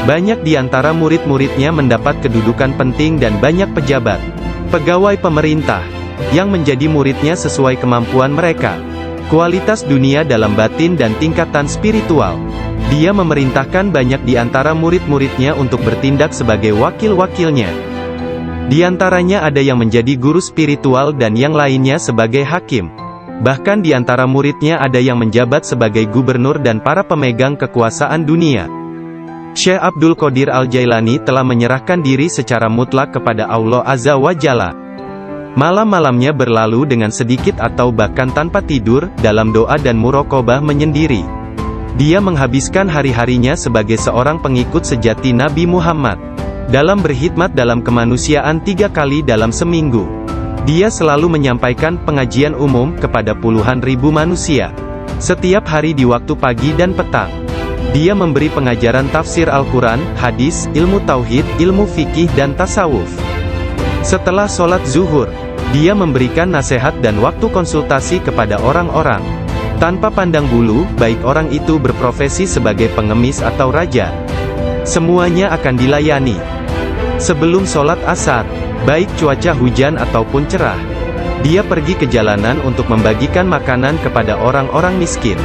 A: banyak di antara murid-muridnya mendapat kedudukan penting dan banyak pejabat, pegawai pemerintah, yang menjadi muridnya sesuai kemampuan mereka, kualitas dunia dalam batin dan tingkatan spiritual. Dia memerintahkan banyak di antara murid-muridnya untuk bertindak sebagai wakil-wakilnya. Di antaranya ada yang menjadi guru spiritual dan yang lainnya sebagai hakim. Bahkan di antara muridnya ada yang menjabat sebagai gubernur dan para pemegang kekuasaan dunia. Syekh Abdul Qadir Al-Jailani telah menyerahkan diri secara mutlak kepada Allah Azza wa Jalla. Malam-malamnya berlalu dengan sedikit atau bahkan tanpa tidur, dalam doa dan muraqabah menyendiri. Dia menghabiskan hari-harinya sebagai seorang pengikut sejati Nabi Muhammad, dalam berkhidmat dalam kemanusiaan 3 kali dalam seminggu. Dia selalu menyampaikan pengajian umum kepada puluhan ribu manusia, setiap hari di waktu pagi dan petang. Dia memberi pengajaran tafsir Al-Quran, hadis, ilmu tauhid, ilmu fikih dan tasawuf. Setelah sholat zuhur, dia memberikan nasihat dan waktu konsultasi kepada orang-orang, tanpa pandang bulu, baik orang itu berprofesi sebagai pengemis atau raja. Semuanya akan dilayani. Sebelum sholat asar, baik cuaca hujan ataupun cerah, dia pergi ke jalanan untuk membagikan makanan kepada orang-orang miskin.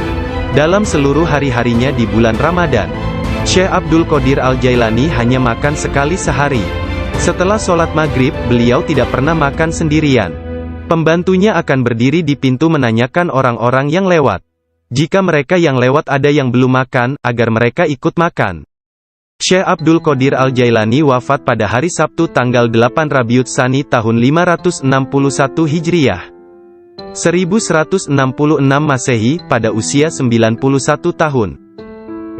A: Dalam seluruh hari-harinya di bulan Ramadan, Syekh Abdul Qadir Al-Jailani hanya makan sekali sehari. Setelah sholat maghrib, beliau tidak pernah makan sendirian. Pembantunya akan berdiri di pintu menanyakan orang-orang yang lewat. Jika mereka yang lewat ada yang belum makan, agar mereka ikut makan. Syekh Abdul Qadir Al-Jailani wafat pada hari Sabtu tanggal 8 Rabiul Tsani tahun 561 Hijriah. 1166 Masehi, pada usia 91 tahun.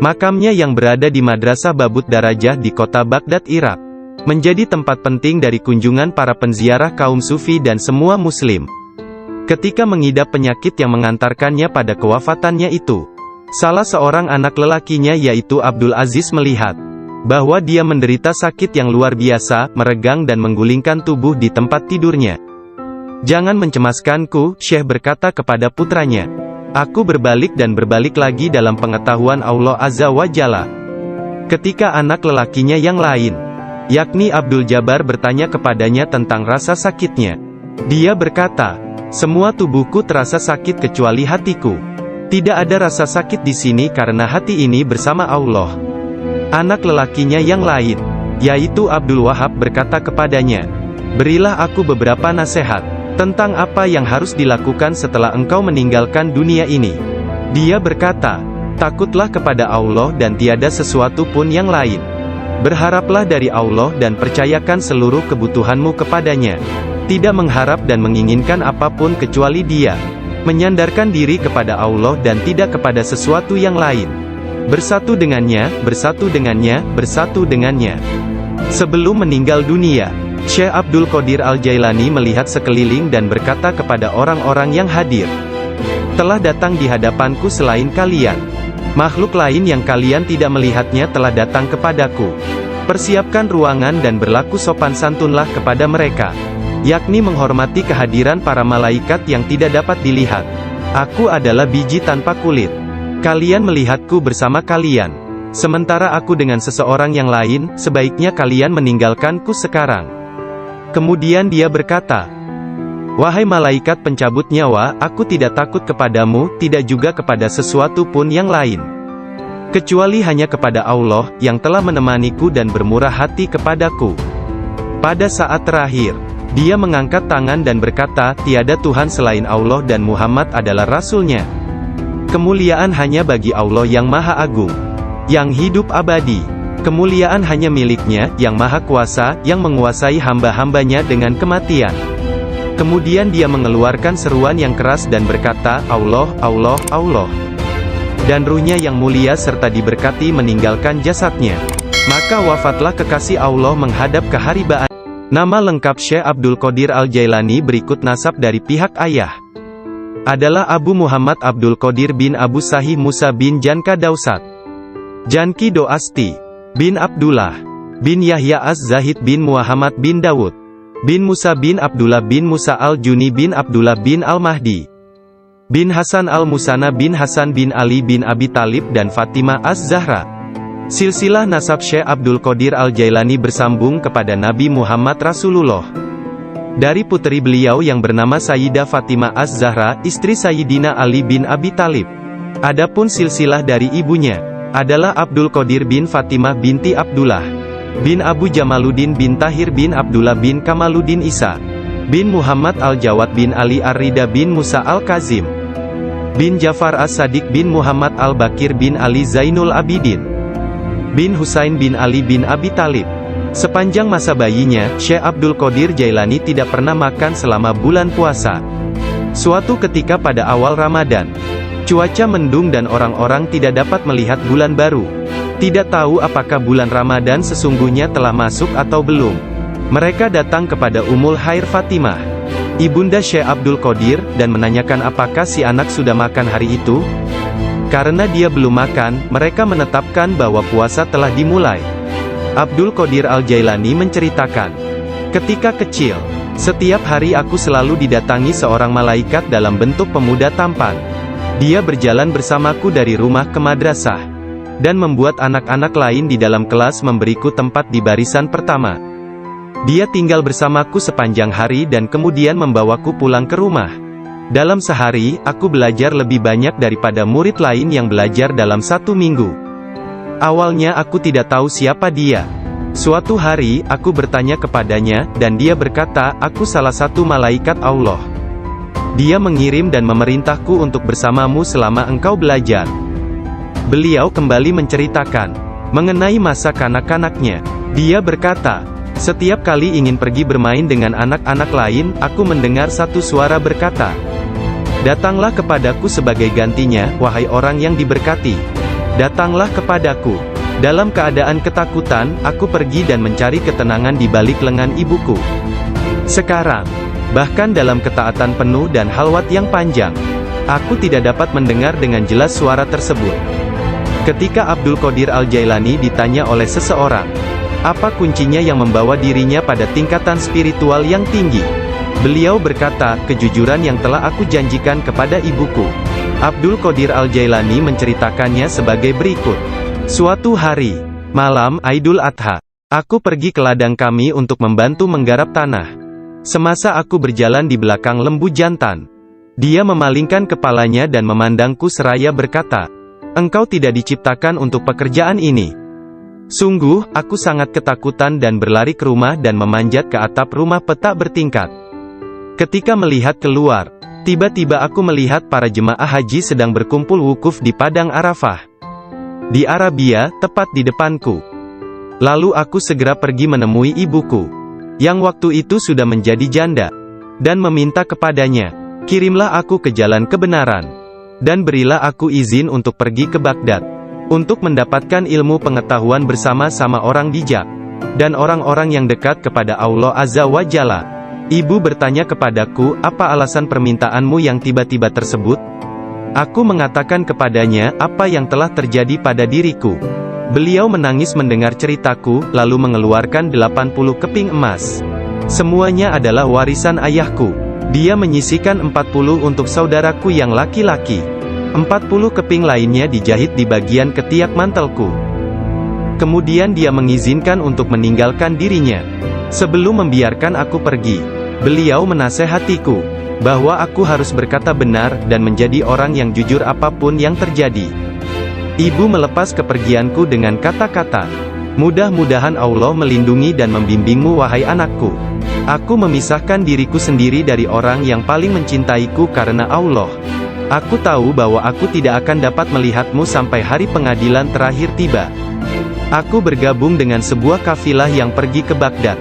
A: Makamnya yang berada di Madrasah Babut Darajah di kota Baghdad, Irak, menjadi tempat penting dari kunjungan para penziarah kaum sufi dan semua muslim. Ketika mengidap penyakit yang mengantarkannya pada kewafatannya itu, salah seorang anak lelakinya yaitu Abdul Aziz melihat bahwa dia menderita sakit yang luar biasa, meregang dan menggulingkan tubuh di tempat tidurnya. "Jangan mencemaskanku," Syekh berkata kepada putranya. "Aku berbalik dan berbalik lagi dalam pengetahuan Allah Azza wa Jalla." Ketika anak lelakinya yang lain, yakni Abdul Jabbar, bertanya kepadanya tentang rasa sakitnya, dia berkata, "Semua tubuhku terasa sakit kecuali hatiku. Tidak ada rasa sakit di sini karena hati ini bersama Allah." Anak lelakinya yang lain, yaitu Abdul Wahab, berkata kepadanya, "Berilah aku beberapa nasihat tentang apa yang harus dilakukan setelah engkau meninggalkan dunia ini." Dia berkata, "Takutlah kepada Allah dan tiada sesuatu pun yang lain. Berharaplah dari Allah dan percayakan seluruh kebutuhanmu kepadanya. Tidak mengharap dan menginginkan apapun kecuali Dia. Menyandarkan diri kepada Allah dan tidak kepada sesuatu yang lain. Bersatu dengannya, bersatu dengannya, bersatu dengannya." Sebelum meninggal dunia, Syekh Abdul Qadir Al-Jailani melihat sekeliling dan berkata kepada orang-orang yang hadir, "Telah datang di hadapanku selain kalian makhluk lain yang kalian tidak melihatnya telah datang kepadaku. Persiapkan ruangan dan berlaku sopan santunlah kepada mereka, yakni menghormati kehadiran para malaikat yang tidak dapat dilihat. Aku adalah biji tanpa kulit. Kalian melihatku bersama kalian. Sementara aku dengan seseorang yang lain, sebaiknya kalian meninggalkanku sekarang." Kemudian dia berkata, "Wahai malaikat pencabut nyawa, aku tidak takut kepadamu, tidak juga kepada sesuatu pun yang lain, kecuali hanya kepada Allah, yang telah menemaniku dan bermurah hati kepadaku." Pada saat terakhir, dia mengangkat tangan dan berkata, "Tiada Tuhan selain Allah dan Muhammad adalah Rasul-Nya. Kemuliaan hanya bagi Allah yang Maha Agung, yang hidup abadi. Kemuliaan hanya miliknya, yang maha kuasa, yang menguasai hamba-hambanya dengan kematian. Kemudian dia mengeluarkan seruan yang keras dan berkata, Allah, Allah, Allah. Dan ruhnya yang mulia serta diberkati meninggalkan jasadnya. Maka wafatlah kekasih Allah menghadap keharibaan. Nama lengkap Syekh Abdul Qadir Al-Jailani berikut nasab dari pihak ayah. Adalah Abu Muhammad Abdul Qadir bin Abu Sahih Musa bin Janka Dausat. Janki Doasti. Bin Abdullah. Bin Yahya Az-Zahid bin Muhammad bin Dawud. Bin Musa bin Abdullah bin Musa Al-Juni bin Abdullah bin Al-Mahdi. Bin Hasan Al-Musana bin Hasan bin Ali bin Abi Talib dan Fatimah Az-Zahra. Silsilah nasab Syekh Abdul Qadir Al-Jailani bersambung kepada Nabi Muhammad Rasulullah. Dari putri beliau yang bernama Sayyidah Fatimah Az-Zahra, istri Sayyidina Ali bin Abi Talib. Adapun silsilah dari ibunya adalah Abdul Qadir bin Fatimah binti Abdullah bin Abu Jamaluddin bin Tahir bin Abdullah bin Kamaluddin Isa bin Muhammad Al-Jawad bin Ali Ar-Rida bin Musa Al-Kazim bin Jafar As-Sadiq bin Muhammad Al-Bakir bin Ali Zainul Abidin bin Husain bin Ali bin Abi Talib. Sepanjang masa bayinya, Syekh Abdul Qadir Jailani tidak pernah makan selama bulan puasa. Suatu ketika pada awal Ramadan, cuaca mendung dan orang-orang tidak dapat melihat bulan baru. Tidak tahu apakah bulan Ramadan sesungguhnya telah masuk atau belum. Mereka datang kepada Ummul Khair Fatimah, ibunda Syekh Abdul Qadir, dan menanyakan apakah si anak sudah makan hari itu. Karena dia belum makan, mereka menetapkan bahwa puasa telah dimulai. Abdul Qadir Al-Jailani menceritakan, ketika kecil, setiap hari aku selalu didatangi seorang malaikat dalam bentuk pemuda tampan. Dia berjalan bersamaku dari rumah ke madrasah, dan membuat anak-anak lain di dalam kelas memberiku tempat di barisan pertama. Dia tinggal bersamaku sepanjang hari dan kemudian membawaku pulang ke rumah. Dalam sehari, aku belajar lebih banyak daripada murid lain yang belajar dalam 1 minggu. Awalnya aku tidak tahu siapa dia. Suatu hari, aku bertanya kepadanya, dan dia berkata, aku salah satu malaikat Allah. Dia mengirim dan memerintahku untuk bersamamu selama engkau belajar. Beliau kembali menceritakan mengenai masa kanak-kanaknya. Dia berkata, setiap kali ingin pergi bermain dengan anak-anak lain, aku mendengar satu suara berkata, datanglah kepadaku sebagai gantinya, wahai orang yang diberkati. Datanglah kepadaku. Dalam keadaan ketakutan, aku pergi dan mencari ketenangan di balik lengan ibuku. Sekarang, bahkan dalam ketaatan penuh dan halwat yang panjang, aku tidak dapat mendengar dengan jelas suara tersebut. Ketika Abdul Qadir Al-Jailani ditanya oleh seseorang, apa kuncinya yang membawa dirinya pada tingkatan spiritual yang tinggi? Beliau berkata, kejujuran yang telah aku janjikan kepada ibuku. Abdul Qadir Al-Jailani menceritakannya sebagai berikut. Suatu hari, malam Aidul Adha, aku pergi ke ladang kami untuk membantu menggarap tanah. Semasa aku berjalan di belakang lembu jantan, dia memalingkan kepalanya dan memandangku seraya berkata, engkau tidak diciptakan untuk pekerjaan ini. Sungguh, aku sangat ketakutan dan berlari ke rumah dan memanjat ke atap rumah petak bertingkat. Ketika melihat keluar, tiba-tiba aku melihat para jemaah haji sedang berkumpul wukuf di Padang Arafah. Di Arabia, tepat di depanku. Lalu aku segera pergi menemui ibuku, yang waktu itu sudah menjadi janda, dan meminta kepadanya, kirimlah aku ke jalan kebenaran, dan berilah aku izin untuk pergi ke Baghdad, untuk mendapatkan ilmu pengetahuan bersama-sama orang bijak, dan orang-orang yang dekat kepada Allah Azza wa Jalla. Ibu bertanya kepadaku, apa alasan permintaanmu yang tiba-tiba tersebut? Aku mengatakan kepadanya, apa yang telah terjadi pada diriku. Beliau menangis mendengar ceritaku, lalu mengeluarkan 80 keping emas. Semuanya adalah warisan ayahku. Dia menyisihkan 40 untuk saudaraku yang laki-laki. 40 keping lainnya dijahit di bagian ketiak mantelku. Kemudian dia mengizinkan untuk meninggalkan dirinya. Sebelum membiarkan aku pergi, beliau menasehatiku, bahwa aku harus berkata benar, dan menjadi orang yang jujur apapun yang terjadi. Ibu melepas kepergianku dengan kata-kata, mudah-mudahan Allah melindungi dan membimbingmu wahai anakku. Aku memisahkan diriku sendiri dari orang yang paling mencintaiku karena Allah. Aku tahu bahwa aku tidak akan dapat melihatmu sampai hari pengadilan terakhir tiba. Aku bergabung dengan sebuah kafilah yang pergi ke Baghdad.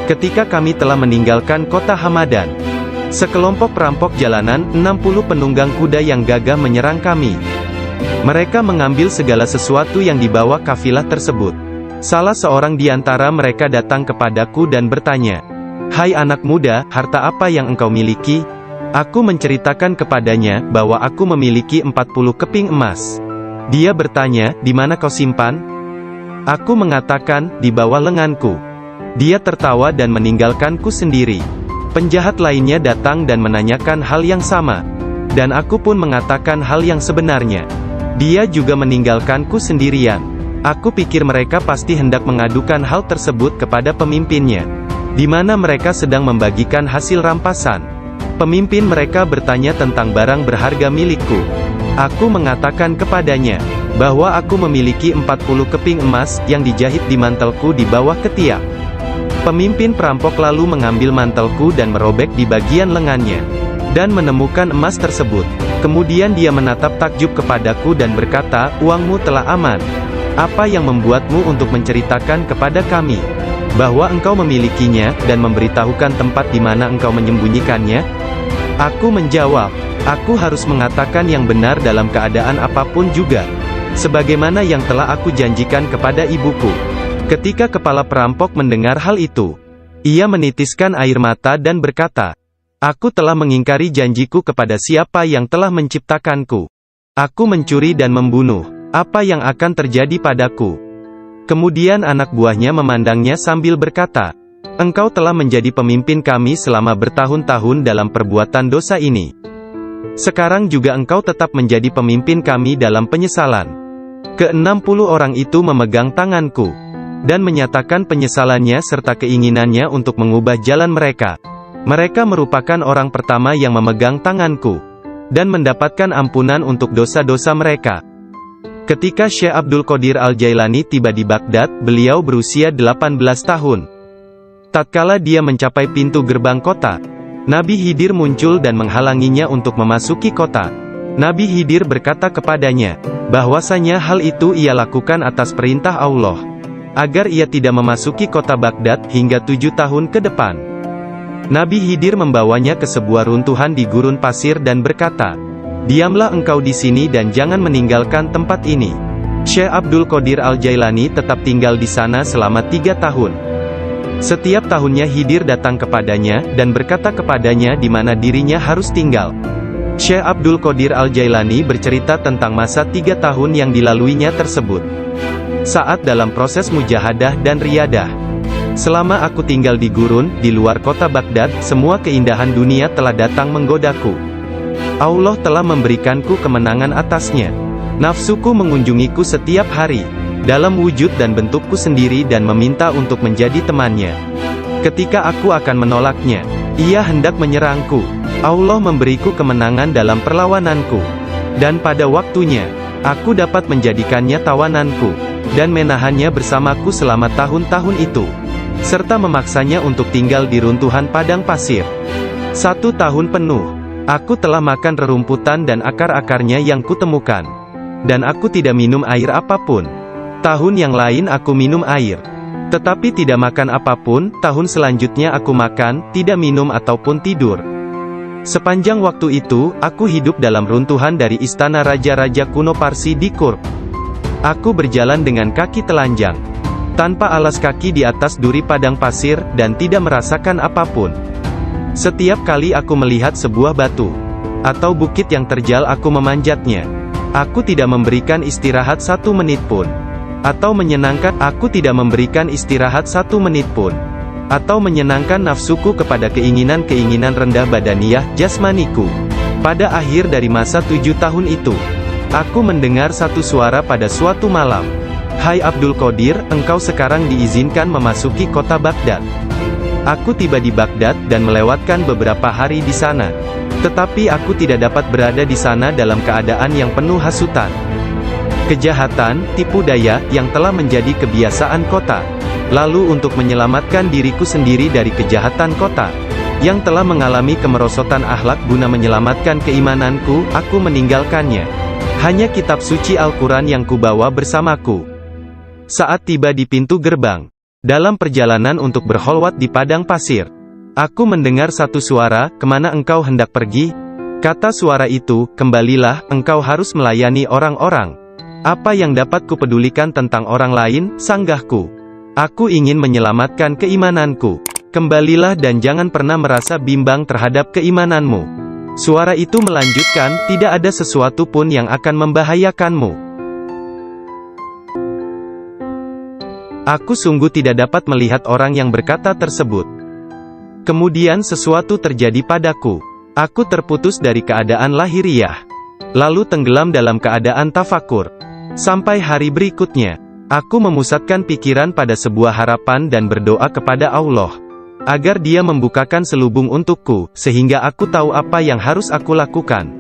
A: Ketika kami telah meninggalkan kota Hamadan, sekelompok perampok jalanan, 60 penunggang kuda yang gagah menyerang kami. Mereka mengambil segala sesuatu yang dibawa kafilah tersebut. Salah seorang di antara mereka datang kepadaku dan bertanya, "Hai anak muda, harta apa yang engkau miliki?" Aku menceritakan kepadanya bahwa aku memiliki 40 keping emas. Dia bertanya, "Di mana kau simpan?" Aku mengatakan, "Di bawah lenganku." Dia tertawa dan meninggalkanku sendiri. Penjahat lainnya datang dan menanyakan hal yang sama. Dan aku pun mengatakan hal yang sebenarnya. Dia juga meninggalkanku sendirian. Aku pikir mereka pasti hendak mengadukan hal tersebut kepada pemimpinnya, di mana mereka sedang membagikan hasil rampasan. Pemimpin mereka bertanya tentang barang berharga milikku. Aku mengatakan kepadanya bahwa aku memiliki 40 keping emas yang dijahit di mantelku di bawah ketiak. Pemimpin perampok lalu mengambil mantelku dan merobek di bagian lengannya, dan menemukan emas tersebut. Kemudian dia menatap takjub kepadaku dan berkata, "Uangmu telah aman. Apa yang membuatmu untuk menceritakan kepada kami bahwa engkau memilikinya, dan memberitahukan tempat di mana engkau menyembunyikannya?" Aku menjawab, "Aku harus mengatakan yang benar dalam keadaan apapun juga, sebagaimana yang telah aku janjikan kepada ibuku." Ketika kepala perampok mendengar hal itu, ia menitiskan air mata dan berkata, "Aku telah mengingkari janjiku kepada siapa yang telah menciptakanku. Aku mencuri dan membunuh. Apa yang akan terjadi padaku?" Kemudian anak buahnya memandangnya sambil berkata, "Engkau telah menjadi pemimpin kami selama bertahun-tahun dalam perbuatan dosa ini. Sekarang juga engkau tetap menjadi pemimpin kami dalam penyesalan." Ke-60 orang itu memegang tanganku, dan menyatakan penyesalannya serta keinginannya untuk mengubah jalan mereka. Mereka merupakan orang pertama yang memegang tanganku, dan mendapatkan ampunan untuk dosa-dosa mereka. Ketika Syekh Abdul Qadir Al-Jailani tiba di Baghdad, beliau berusia 18 tahun. Tatkala dia mencapai pintu gerbang kota, Nabi Khidir muncul dan menghalanginya untuk memasuki kota. Nabi Khidir berkata kepadanya, bahwasanya hal itu ia lakukan atas perintah Allah, agar ia tidak memasuki kota Baghdad hingga 7 tahun ke depan. Nabi Khidir membawanya ke sebuah runtuhan di gurun pasir dan berkata, "Diamlah engkau di sini dan jangan meninggalkan tempat ini." Syekh Abdul Qadir Al-Jailani tetap tinggal di sana selama 3 tahun. Setiap tahunnya Khidir datang kepadanya, dan berkata kepadanya di mana dirinya harus tinggal. Syekh Abdul Qadir Al-Jailani bercerita tentang masa 3 tahun yang dilaluinya tersebut. Saat dalam proses mujahadah dan riyadah. "Selama aku tinggal di gurun, di luar kota Baghdad, semua keindahan dunia telah datang menggodaku. Allah telah memberikanku kemenangan atasnya. Nafsuku mengunjungiku setiap hari, dalam wujud dan bentukku sendiri dan meminta untuk menjadi temannya. Ketika aku akan menolaknya, ia hendak menyerangku. Allah memberiku kemenangan dalam perlawananku. Dan pada waktunya, aku dapat menjadikannya tawananku, dan menahannya bersamaku selama tahun-tahun itu, serta memaksanya untuk tinggal di runtuhan padang pasir. 1 tahun penuh, aku telah makan rerumputan dan akar-akarnya yang kutemukan. Dan aku tidak minum air apapun. Tahun yang lain aku minum air, tetapi tidak makan apapun. Tahun selanjutnya aku makan, tidak minum ataupun tidur. Sepanjang waktu itu, aku hidup dalam runtuhan dari istana raja-raja kuno Parsi di Kurd. Aku berjalan dengan kaki telanjang, tanpa alas kaki di atas duri padang pasir, dan tidak merasakan apapun. Setiap kali aku melihat sebuah batu atau bukit yang terjal, aku memanjatnya. Aku tidak memberikan istirahat 1 menit pun. Atau menyenangkan, aku tidak memberikan istirahat 1 menit pun. Atau menyenangkan nafsuku kepada keinginan-keinginan rendah badaniyah, jasmaniku. Pada akhir dari masa 7 tahun itu, aku mendengar satu suara pada suatu malam. "Hai Abdul Qadir, engkau sekarang diizinkan memasuki kota Baghdad." Aku tiba di Baghdad, dan melewatkan beberapa hari di sana. Tetapi aku tidak dapat berada di sana dalam keadaan yang penuh hasutan, kejahatan, tipu daya, yang telah menjadi kebiasaan kota. Lalu untuk menyelamatkan diriku sendiri dari kejahatan kota, yang telah mengalami kemerosotan akhlak, guna menyelamatkan keimananku, aku meninggalkannya. Hanya kitab suci Al-Quran yang kubawa bersamaku. Saat tiba di pintu gerbang, dalam perjalanan untuk berkholwat di padang pasir, aku mendengar satu suara, "Kemana engkau hendak pergi?" Kata suara itu, "Kembalilah, engkau harus melayani orang-orang." "Apa yang dapat kupedulikan tentang orang lain?" sanggahku. "Aku ingin menyelamatkan keimananku. Kembalilah dan jangan pernah merasa bimbang terhadap keimananmu." Suara itu melanjutkan, "Tidak ada sesuatu pun yang akan membahayakanmu." Aku sungguh tidak dapat melihat orang yang berkata tersebut. Kemudian sesuatu terjadi padaku. Aku terputus dari keadaan lahiriah, lalu tenggelam dalam keadaan tafakur. Sampai hari berikutnya, aku memusatkan pikiran pada sebuah harapan dan berdoa kepada Allah, agar Dia membukakan selubung untukku, sehingga aku tahu apa yang harus aku lakukan.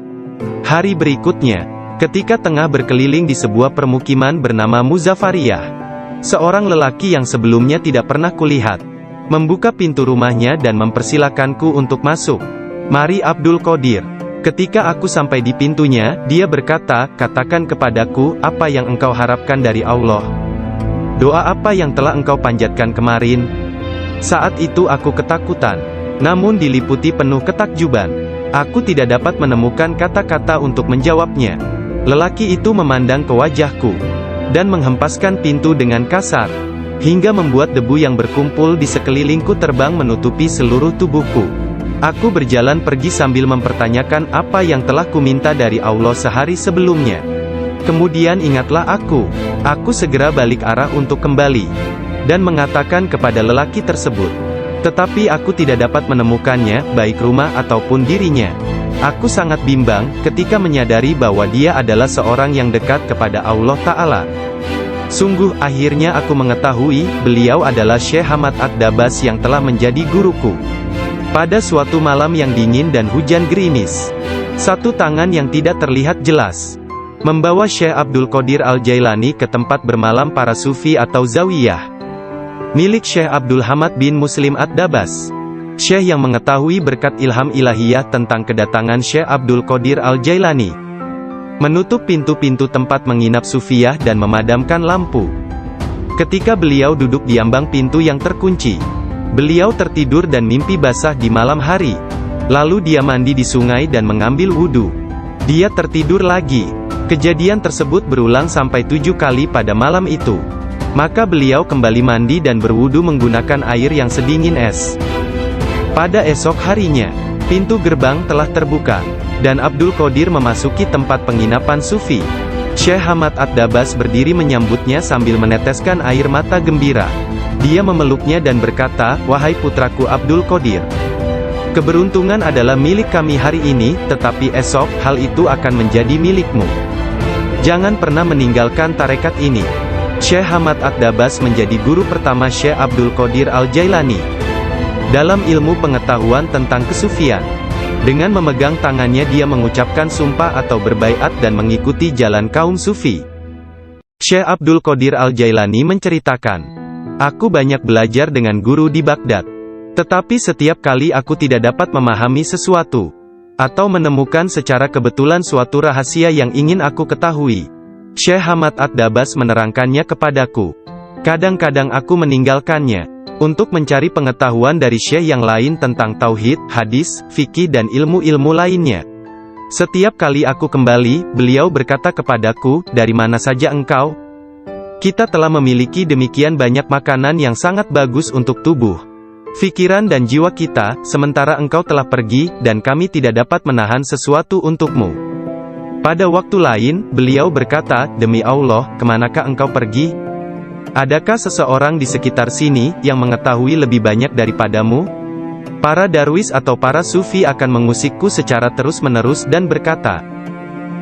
A: Hari berikutnya, ketika tengah berkeliling di sebuah permukiman bernama Muzafariyah, seorang lelaki yang sebelumnya tidak pernah kulihat, membuka pintu rumahnya dan mempersilakanku untuk masuk. "Mari Abdul Qadir." Ketika aku sampai di pintunya, dia berkata, "Katakan kepadaku, apa yang engkau harapkan dari Allah? Doa apa yang telah engkau panjatkan kemarin?" Saat itu aku ketakutan, namun diliputi penuh ketakjuban. Aku tidak dapat menemukan kata-kata untuk menjawabnya. Lelaki itu memandang ke wajahku, dan menghempaskan pintu dengan kasar, hingga membuat debu yang berkumpul di sekelilingku terbang menutupi seluruh tubuhku. Aku berjalan pergi sambil mempertanyakan apa yang telah kuminta dari Allah sehari sebelumnya. Kemudian ingatlah aku segera balik arah untuk kembali, dan mengatakan kepada lelaki tersebut. Tetapi aku tidak dapat menemukannya, baik rumah ataupun dirinya. Aku sangat bimbang, ketika menyadari bahwa dia adalah seorang yang dekat kepada Allah Ta'ala. Sungguh, akhirnya aku mengetahui, beliau adalah Syekh Hamad Ad-Dabas yang telah menjadi guruku. Pada suatu malam yang dingin dan hujan gerimis, satu tangan yang tidak terlihat jelas membawa Syekh Abdul Qadir Al-Jailani ke tempat bermalam para sufi atau zawiyah, milik Syekh Abdul Hamad bin Muslim Ad-Dabas. Syekh yang mengetahui berkat ilham ilahiyah tentang kedatangan Syekh Abdul Qadir Al-Jailani, menutup pintu-pintu tempat menginap sufiyah dan memadamkan lampu. Ketika beliau duduk di ambang pintu yang terkunci, beliau tertidur dan mimpi basah di malam hari. Lalu dia mandi di sungai dan mengambil wudhu. Dia tertidur lagi. Kejadian tersebut berulang sampai 7 kali pada malam itu. Maka beliau kembali mandi dan berwudhu menggunakan air yang sedingin es. Pada esok harinya, pintu gerbang telah terbuka, dan Abdul Qadir memasuki tempat penginapan sufi. Syekh Hamad Ad-Dabas berdiri menyambutnya sambil meneteskan air mata gembira. Dia memeluknya dan berkata, "Wahai putraku Abdul Qadir, keberuntungan adalah milik kami hari ini, tetapi esok, hal itu akan menjadi milikmu. Jangan pernah meninggalkan tarekat ini." Syekh Hamad Ad-Dabas menjadi guru pertama Syekh Abdul Qadir Al-Jailani dalam ilmu pengetahuan tentang kesufian. Dengan memegang tangannya dia mengucapkan sumpah atau berbaiat dan mengikuti jalan kaum sufi. Syekh Abdul Qadir Al-Jailani menceritakan, "Aku banyak belajar dengan guru di Baghdad. Tetapi setiap kali aku tidak dapat memahami sesuatu, atau menemukan secara kebetulan suatu rahasia yang ingin aku ketahui, Syekh Hamad Ad-Dabas menerangkannya kepadaku. Kadang-kadang aku meninggalkannya, untuk mencari pengetahuan dari syekh yang lain tentang tauhid, hadis, fikih dan ilmu-ilmu lainnya. Setiap kali aku kembali, beliau berkata kepadaku, 'Dari mana saja engkau?' Kita telah memiliki demikian banyak makanan yang sangat bagus untuk tubuh, pikiran dan jiwa kita, sementara engkau telah pergi, dan kami tidak dapat menahan sesuatu untukmu." Pada waktu lain, beliau berkata, "Demi Allah, kemanakah engkau pergi? Adakah seseorang di sekitar sini, yang mengetahui lebih banyak daripadamu?" Para darwis atau para sufi akan mengusikku secara terus-menerus dan berkata,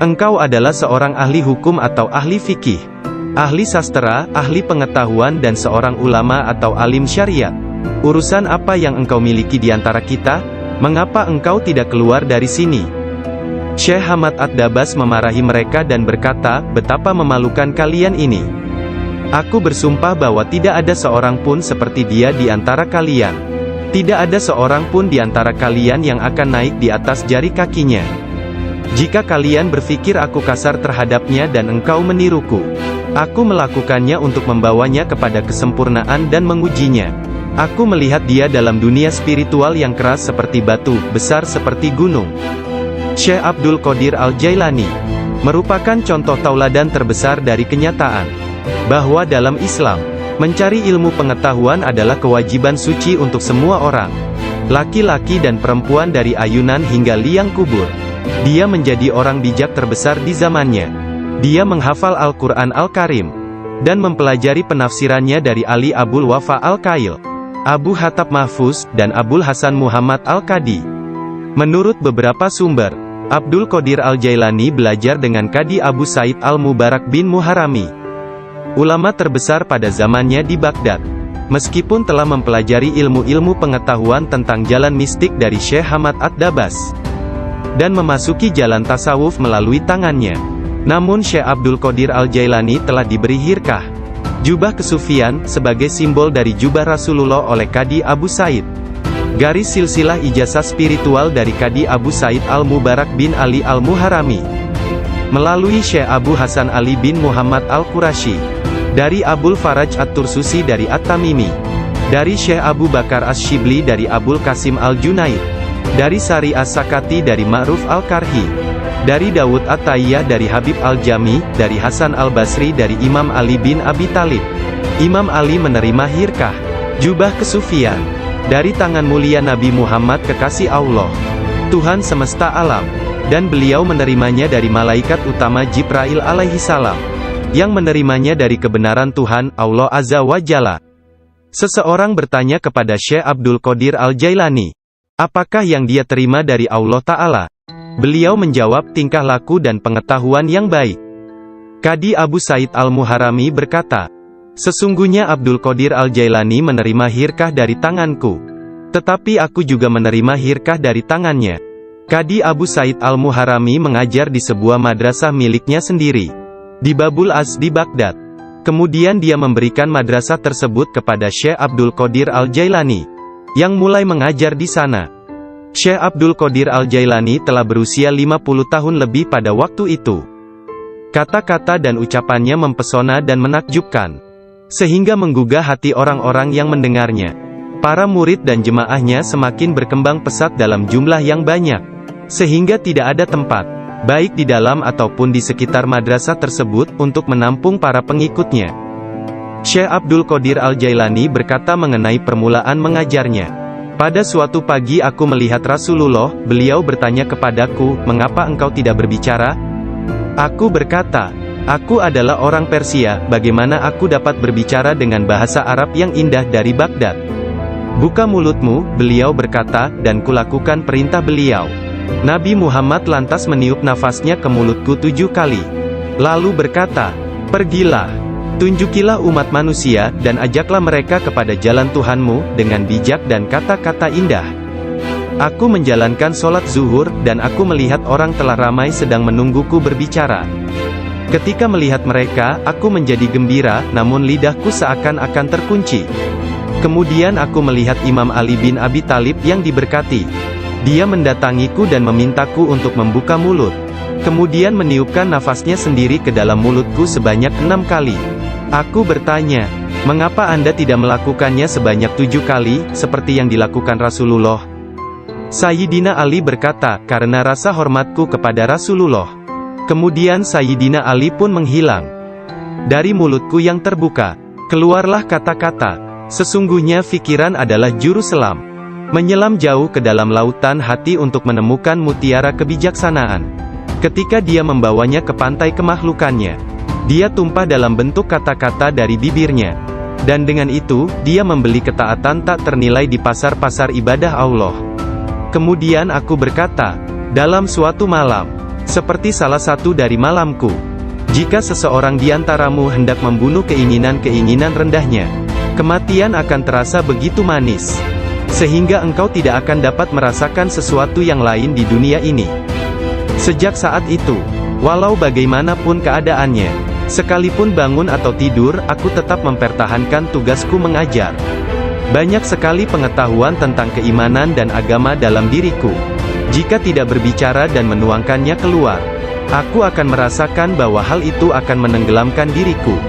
A: "Engkau adalah seorang ahli hukum atau ahli fikih, ahli sastra, ahli pengetahuan dan seorang ulama atau alim syariat. Urusan apa yang engkau miliki di antara kita? Mengapa engkau tidak keluar dari sini?" Syekh Hamad Ad-Dabas memarahi mereka dan berkata, "Betapa memalukan kalian ini. Aku bersumpah bahwa tidak ada seorang pun seperti dia di antara kalian. Tidak ada seorang pun di antara kalian yang akan naik di atas jari kakinya. Jika kalian berpikir aku kasar terhadapnya dan engkau meniruku, Aku melakukannya untuk membawanya kepada kesempurnaan dan mengujinya. Aku melihat dia dalam dunia spiritual yang keras seperti batu, besar seperti gunung. Syekh Abdul Qadir Al-Jailani merupakan contoh tauladan terbesar dari kenyataan bahwa dalam Islam, mencari ilmu pengetahuan adalah kewajiban suci untuk semua orang, laki-laki dan perempuan dari ayunan hingga liang kubur. Dia menjadi orang bijak terbesar di zamannya. Dia menghafal Al-Quran Al-Karim dan mempelajari penafsirannya dari Ali Abul Wafa Al-Kail, Abu Hatab Mahfuz, dan Abul Hasan Muhammad Al-Qadi. Menurut beberapa sumber, Abdul Qadir Al-Jailani belajar dengan Qadi Abu Said Al-Mubarak bin Muharami, ulama terbesar pada zamannya di Baghdad. Meskipun telah mempelajari ilmu-ilmu pengetahuan tentang jalan mistik dari Syekh Hamad Ad-Dabas, dan memasuki jalan tasawuf melalui tangannya, namun Syekh Abdul Qadir Al-Jailani telah diberi hirkah, jubah kesufian, sebagai simbol dari jubah Rasulullah oleh Qadi Abu Said. Garis silsilah ijazah spiritual dari Qadi Abu Said Al-Mubarak bin Ali Al-Muharami, melalui Syekh Abu Hasan Ali bin Muhammad Al-Qurashi, dari Abul Faraj At-Tursusi dari At-Tamimi, dari Syekh Abu Bakar As-Shibli dari Abul Qasim Al-Junaid, dari Sari As-Sakati dari Ma'ruf Al-Karhi, dari Dawud At-Tayyah dari Habib Al-Jami, dari Hasan Al-Basri dari Imam Ali bin Abi Talib. Imam Ali menerima hirkah, jubah kesufian, dari tangan mulia Nabi Muhammad kekasih Allah, Tuhan semesta alam, dan beliau menerimanya dari malaikat utama Jibril alaihi salam, yang menerimanya dari kebenaran Tuhan, Allah Azza wa Jalla. Seseorang bertanya kepada Syekh Abdul Qadir Al-Jailani, apakah yang dia terima dari Allah Ta'ala? Beliau menjawab, tingkah laku dan pengetahuan yang baik. Qadi Abu Said Al-Muharami berkata, sesungguhnya Abdul Qadir Al-Jailani menerima hirkah dari tanganku, tetapi aku juga menerima hirkah dari tangannya. Qadi Abu Said Al-Muharami mengajar di sebuah madrasah miliknya sendiri, di Babul Az di Baghdad. Kemudian dia memberikan madrasah tersebut kepada Syekh Abdul Qadir Al-Jailani, yang mulai mengajar di sana. Syekh Abdul Qadir Al-Jailani telah berusia 50 tahun lebih pada waktu itu. Kata-kata dan ucapannya mempesona dan menakjubkan, sehingga menggugah hati orang-orang yang mendengarnya. Para murid dan jemaahnya semakin berkembang pesat dalam jumlah yang banyak, sehingga tidak ada tempat, baik di dalam ataupun di sekitar madrasah tersebut, untuk menampung para pengikutnya. Syekh Abdul Qadir Al-Jailani berkata mengenai permulaan mengajarnya, pada suatu pagi aku melihat Rasulullah, beliau bertanya kepadaku, mengapa engkau tidak berbicara? Aku berkata, aku adalah orang Persia, bagaimana aku dapat berbicara dengan bahasa Arab yang indah dari Baghdad? Buka mulutmu, beliau berkata, dan kulakukan perintah beliau. Nabi Muhammad lantas meniup nafasnya ke mulutku 7 kali. Lalu berkata, pergilah. Tunjukilah umat manusia, dan ajaklah mereka kepada jalan Tuhanmu, dengan bijak dan kata-kata indah. Aku menjalankan sholat zuhur, dan aku melihat orang telah ramai sedang menungguku berbicara. Ketika melihat mereka, aku menjadi gembira, namun lidahku seakan-akan terkunci. Kemudian aku melihat Imam Ali bin Abi Talib yang diberkati. Dia mendatangiku dan memintaku untuk membuka mulut. Kemudian meniupkan nafasnya sendiri ke dalam mulutku sebanyak 6 kali. Aku bertanya, mengapa Anda tidak melakukannya sebanyak 7 kali, seperti yang dilakukan Rasulullah? Sayyidina Ali berkata, karena rasa hormatku kepada Rasulullah. Kemudian Sayyidina Ali pun menghilang. Dari mulutku yang terbuka, keluarlah kata-kata, sesungguhnya fikiran adalah juru selam, menyelam jauh ke dalam lautan hati untuk menemukan mutiara kebijaksanaan. Ketika dia membawanya ke pantai kemakhlukannya, dia tumpah dalam bentuk kata-kata dari bibirnya. Dan dengan itu, dia membeli ketaatan tak ternilai di pasar-pasar ibadah Allah. Kemudian aku berkata, dalam suatu malam, seperti salah satu dari malamku, jika seseorang di antaramu hendak membunuh keinginan-keinginan rendahnya, kematian akan terasa begitu manis, sehingga engkau tidak akan dapat merasakan sesuatu yang lain di dunia ini. Sejak saat itu, walau bagaimanapun keadaannya, sekalipun bangun atau tidur, aku tetap mempertahankan tugasku mengajar. Banyak sekali pengetahuan tentang keimanan dan agama dalam diriku. Jika tidak berbicara dan menuangkannya keluar, Aku akan merasakan bahwa hal itu akan menenggelamkan diriku.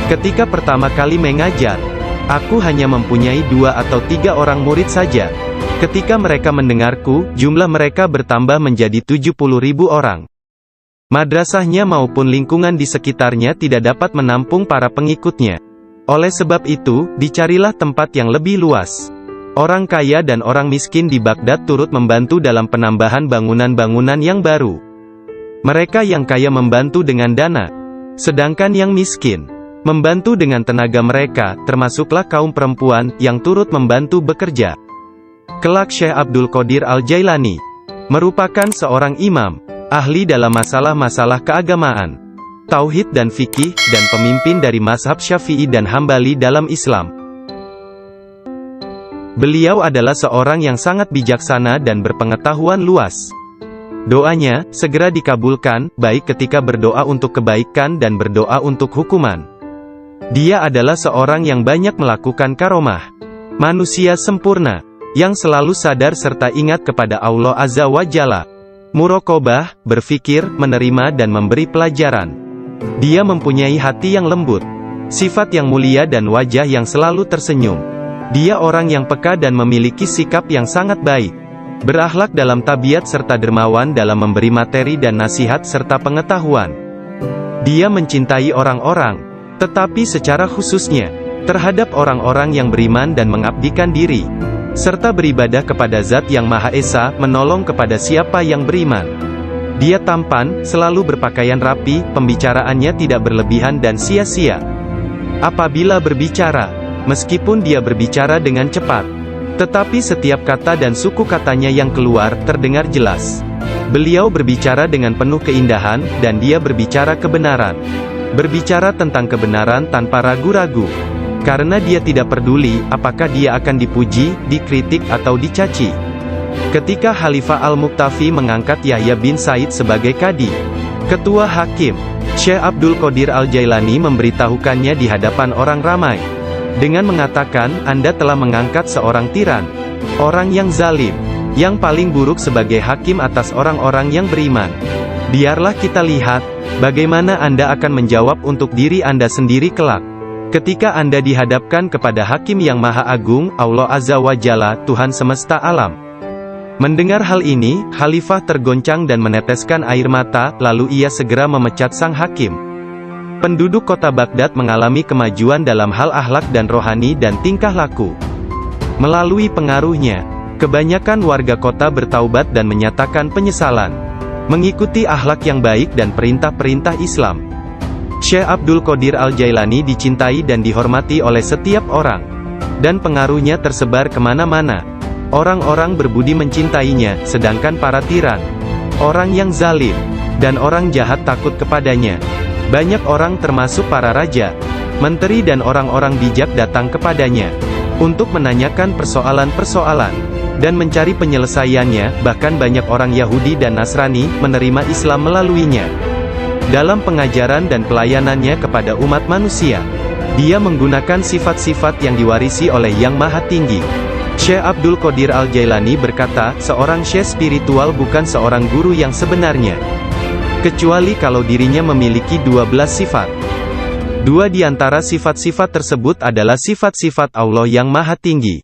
A: Ketika pertama kali mengajar, aku hanya mempunyai 2 atau 3 orang murid saja. Ketika mereka mendengarku, jumlah mereka bertambah menjadi 70.000 orang. Madrasahnya maupun lingkungan di sekitarnya tidak dapat menampung para pengikutnya. Oleh sebab itu, dicarilah tempat yang lebih luas. Orang kaya dan orang miskin di Baghdad turut membantu dalam penambahan bangunan-bangunan yang baru. Mereka yang kaya membantu dengan dana, sedangkan yang miskin membantu dengan tenaga mereka, termasuklah kaum perempuan yang turut membantu bekerja. Kelak Syekh Abdul Qadir Al-Jailani merupakan seorang imam, ahli dalam masalah-masalah keagamaan, tauhid dan fikih, dan pemimpin dari mazhab Syafi'i dan Hambali dalam Islam. Beliau adalah seorang yang sangat bijaksana dan berpengetahuan luas. Doanya segera dikabulkan, baik ketika berdoa untuk kebaikan dan berdoa untuk hukuman. Dia adalah seorang yang banyak melakukan karomah. Manusia sempurna, yang selalu sadar serta ingat kepada Allah Azza wa Jalla. Muraqabah, berfikir, menerima dan memberi pelajaran. Dia mempunyai hati yang lembut, sifat yang mulia dan wajah yang selalu tersenyum. Dia orang yang peka dan memiliki sikap yang sangat baik. Berakhlak dalam tabiat serta dermawan dalam memberi materi dan nasihat serta pengetahuan. Dia mencintai orang-orang, tetapi secara khususnya, terhadap orang-orang yang beriman dan mengabdikan diri, serta beribadah kepada Zat yang Maha Esa, menolong kepada siapa yang beriman. Dia tampan, selalu berpakaian rapi, pembicaraannya tidak berlebihan dan sia-sia. Apabila berbicara, meskipun dia berbicara dengan cepat, tetapi setiap kata dan suku katanya yang keluar, terdengar jelas. Beliau berbicara dengan penuh keindahan, dan dia berbicara kebenaran. Berbicara tentang kebenaran tanpa ragu-ragu. Karena dia tidak peduli, apakah dia akan dipuji, dikritik atau dicaci. Ketika Khalifah Al-Muqtafi mengangkat Yahya bin Said sebagai Qadi, Ketua Hakim, Syekh Abdul Qadir Al-Jailani memberitahukannya di hadapan orang ramai. Dengan mengatakan, Anda telah mengangkat seorang tiran, orang yang zalim, yang paling buruk sebagai hakim atas orang-orang yang beriman. Biarlah kita lihat, bagaimana Anda akan menjawab untuk diri Anda sendiri kelak. Ketika Anda dihadapkan kepada Hakim yang Maha Agung, Allah Azza wa Jalla, Tuhan semesta alam. Mendengar hal ini, Khalifah tergoncang dan meneteskan air mata, lalu ia segera memecat sang hakim. Penduduk kota Baghdad mengalami kemajuan dalam hal akhlak dan rohani dan tingkah laku. Melalui pengaruhnya, kebanyakan warga kota bertaubat dan menyatakan penyesalan, mengikuti akhlak yang baik dan perintah-perintah Islam. Syekh Abdul Qadir Al-Jailani dicintai dan dihormati oleh setiap orang, dan pengaruhnya tersebar kemana-mana. Orang-orang berbudi mencintainya, sedangkan para tiran, orang yang zalim, dan orang jahat takut kepadanya. Banyak orang termasuk para raja, menteri dan orang-orang bijak datang kepadanya untuk menanyakan persoalan-persoalan dan mencari penyelesaiannya. Bahkan banyak orang Yahudi dan Nasrani menerima Islam melaluinya. Dalam pengajaran dan pelayanannya kepada umat manusia, dia menggunakan sifat-sifat yang diwarisi oleh Yang Maha Tinggi. Syekh Abdul Qadir Al-Jailani berkata, seorang syekh spiritual bukan seorang guru yang sebenarnya, kecuali kalau dirinya memiliki 12 sifat. 2 di antara sifat-sifat tersebut adalah sifat-sifat Allah yang Maha Tinggi,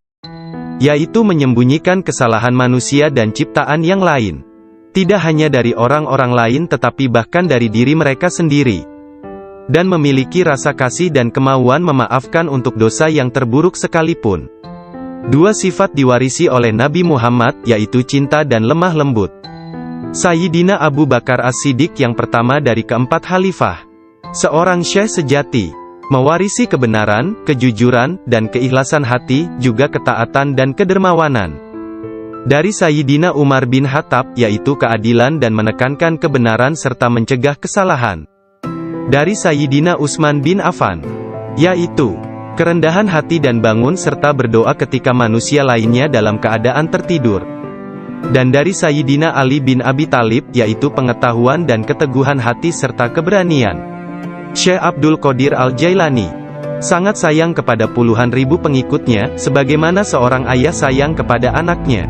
A: yaitu menyembunyikan kesalahan manusia dan ciptaan yang lain. Tidak hanya dari orang-orang lain tetapi bahkan dari diri mereka sendiri. Dan memiliki rasa kasih dan kemauan memaafkan untuk dosa yang terburuk sekalipun. 2 sifat diwarisi oleh Nabi Muhammad, yaitu cinta dan lemah lembut. Sayyidina Abu Bakar As-Siddiq yang pertama dari keempat khalifah, seorang syekh sejati, mewarisi kebenaran, kejujuran, dan keikhlasan hati, juga ketaatan dan kedermawanan. Dari Sayyidina Umar bin Khattab, yaitu keadilan dan menekankan kebenaran serta mencegah kesalahan. Dari Sayyidina Utsman bin Affan, yaitu kerendahan hati dan bangun serta berdoa ketika manusia lainnya dalam keadaan tertidur. Dan dari Sayyidina Ali bin Abi Thalib, yaitu pengetahuan dan keteguhan hati serta keberanian. Syekh Abdul Qadir Al-Jailani sangat sayang kepada puluhan ribu pengikutnya, sebagaimana seorang ayah sayang kepada anaknya.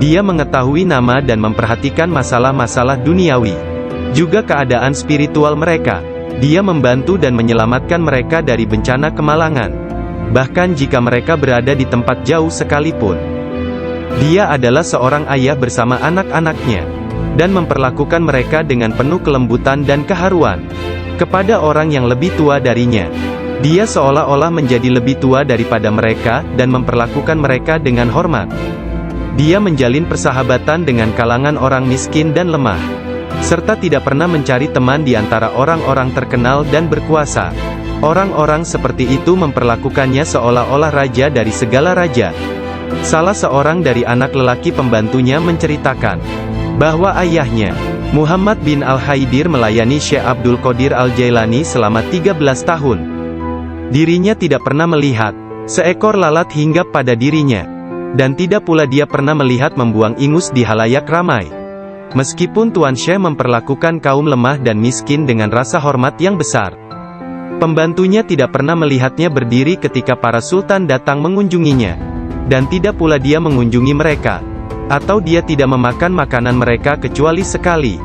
A: Dia mengetahui nama dan memperhatikan masalah-masalah duniawi. juga keadaan spiritual mereka. Dia membantu dan menyelamatkan mereka dari bencana kemalangan. Bahkan jika mereka berada di tempat jauh sekalipun. Dia adalah seorang ayah bersama anak-anaknya, dan memperlakukan mereka dengan penuh kelembutan dan keharuan. Kepada orang yang lebih tua darinya, dia seolah-olah menjadi lebih tua daripada mereka, dan memperlakukan mereka dengan hormat. Dia menjalin persahabatan dengan kalangan orang miskin dan lemah, serta tidak pernah mencari teman di antara orang-orang terkenal dan berkuasa. Orang-orang seperti itu memperlakukannya seolah-olah raja dari segala raja. Salah seorang dari anak lelaki pembantunya menceritakan bahwa ayahnya, Muhammad bin Al-Haidir, melayani Syekh Abdul Qadir Al-Jailani selama 13 tahun. Dirinya tidak pernah melihat seekor lalat hinggap pada dirinya, dan tidak pula dia pernah melihat membuang ingus di halayak ramai. Meskipun Tuan Syekh memperlakukan kaum lemah dan miskin dengan rasa hormat yang besar, pembantunya tidak pernah melihatnya berdiri ketika para sultan datang mengunjunginya, dan tidak pula dia mengunjungi mereka, atau dia tidak memakan makanan mereka kecuali sekali.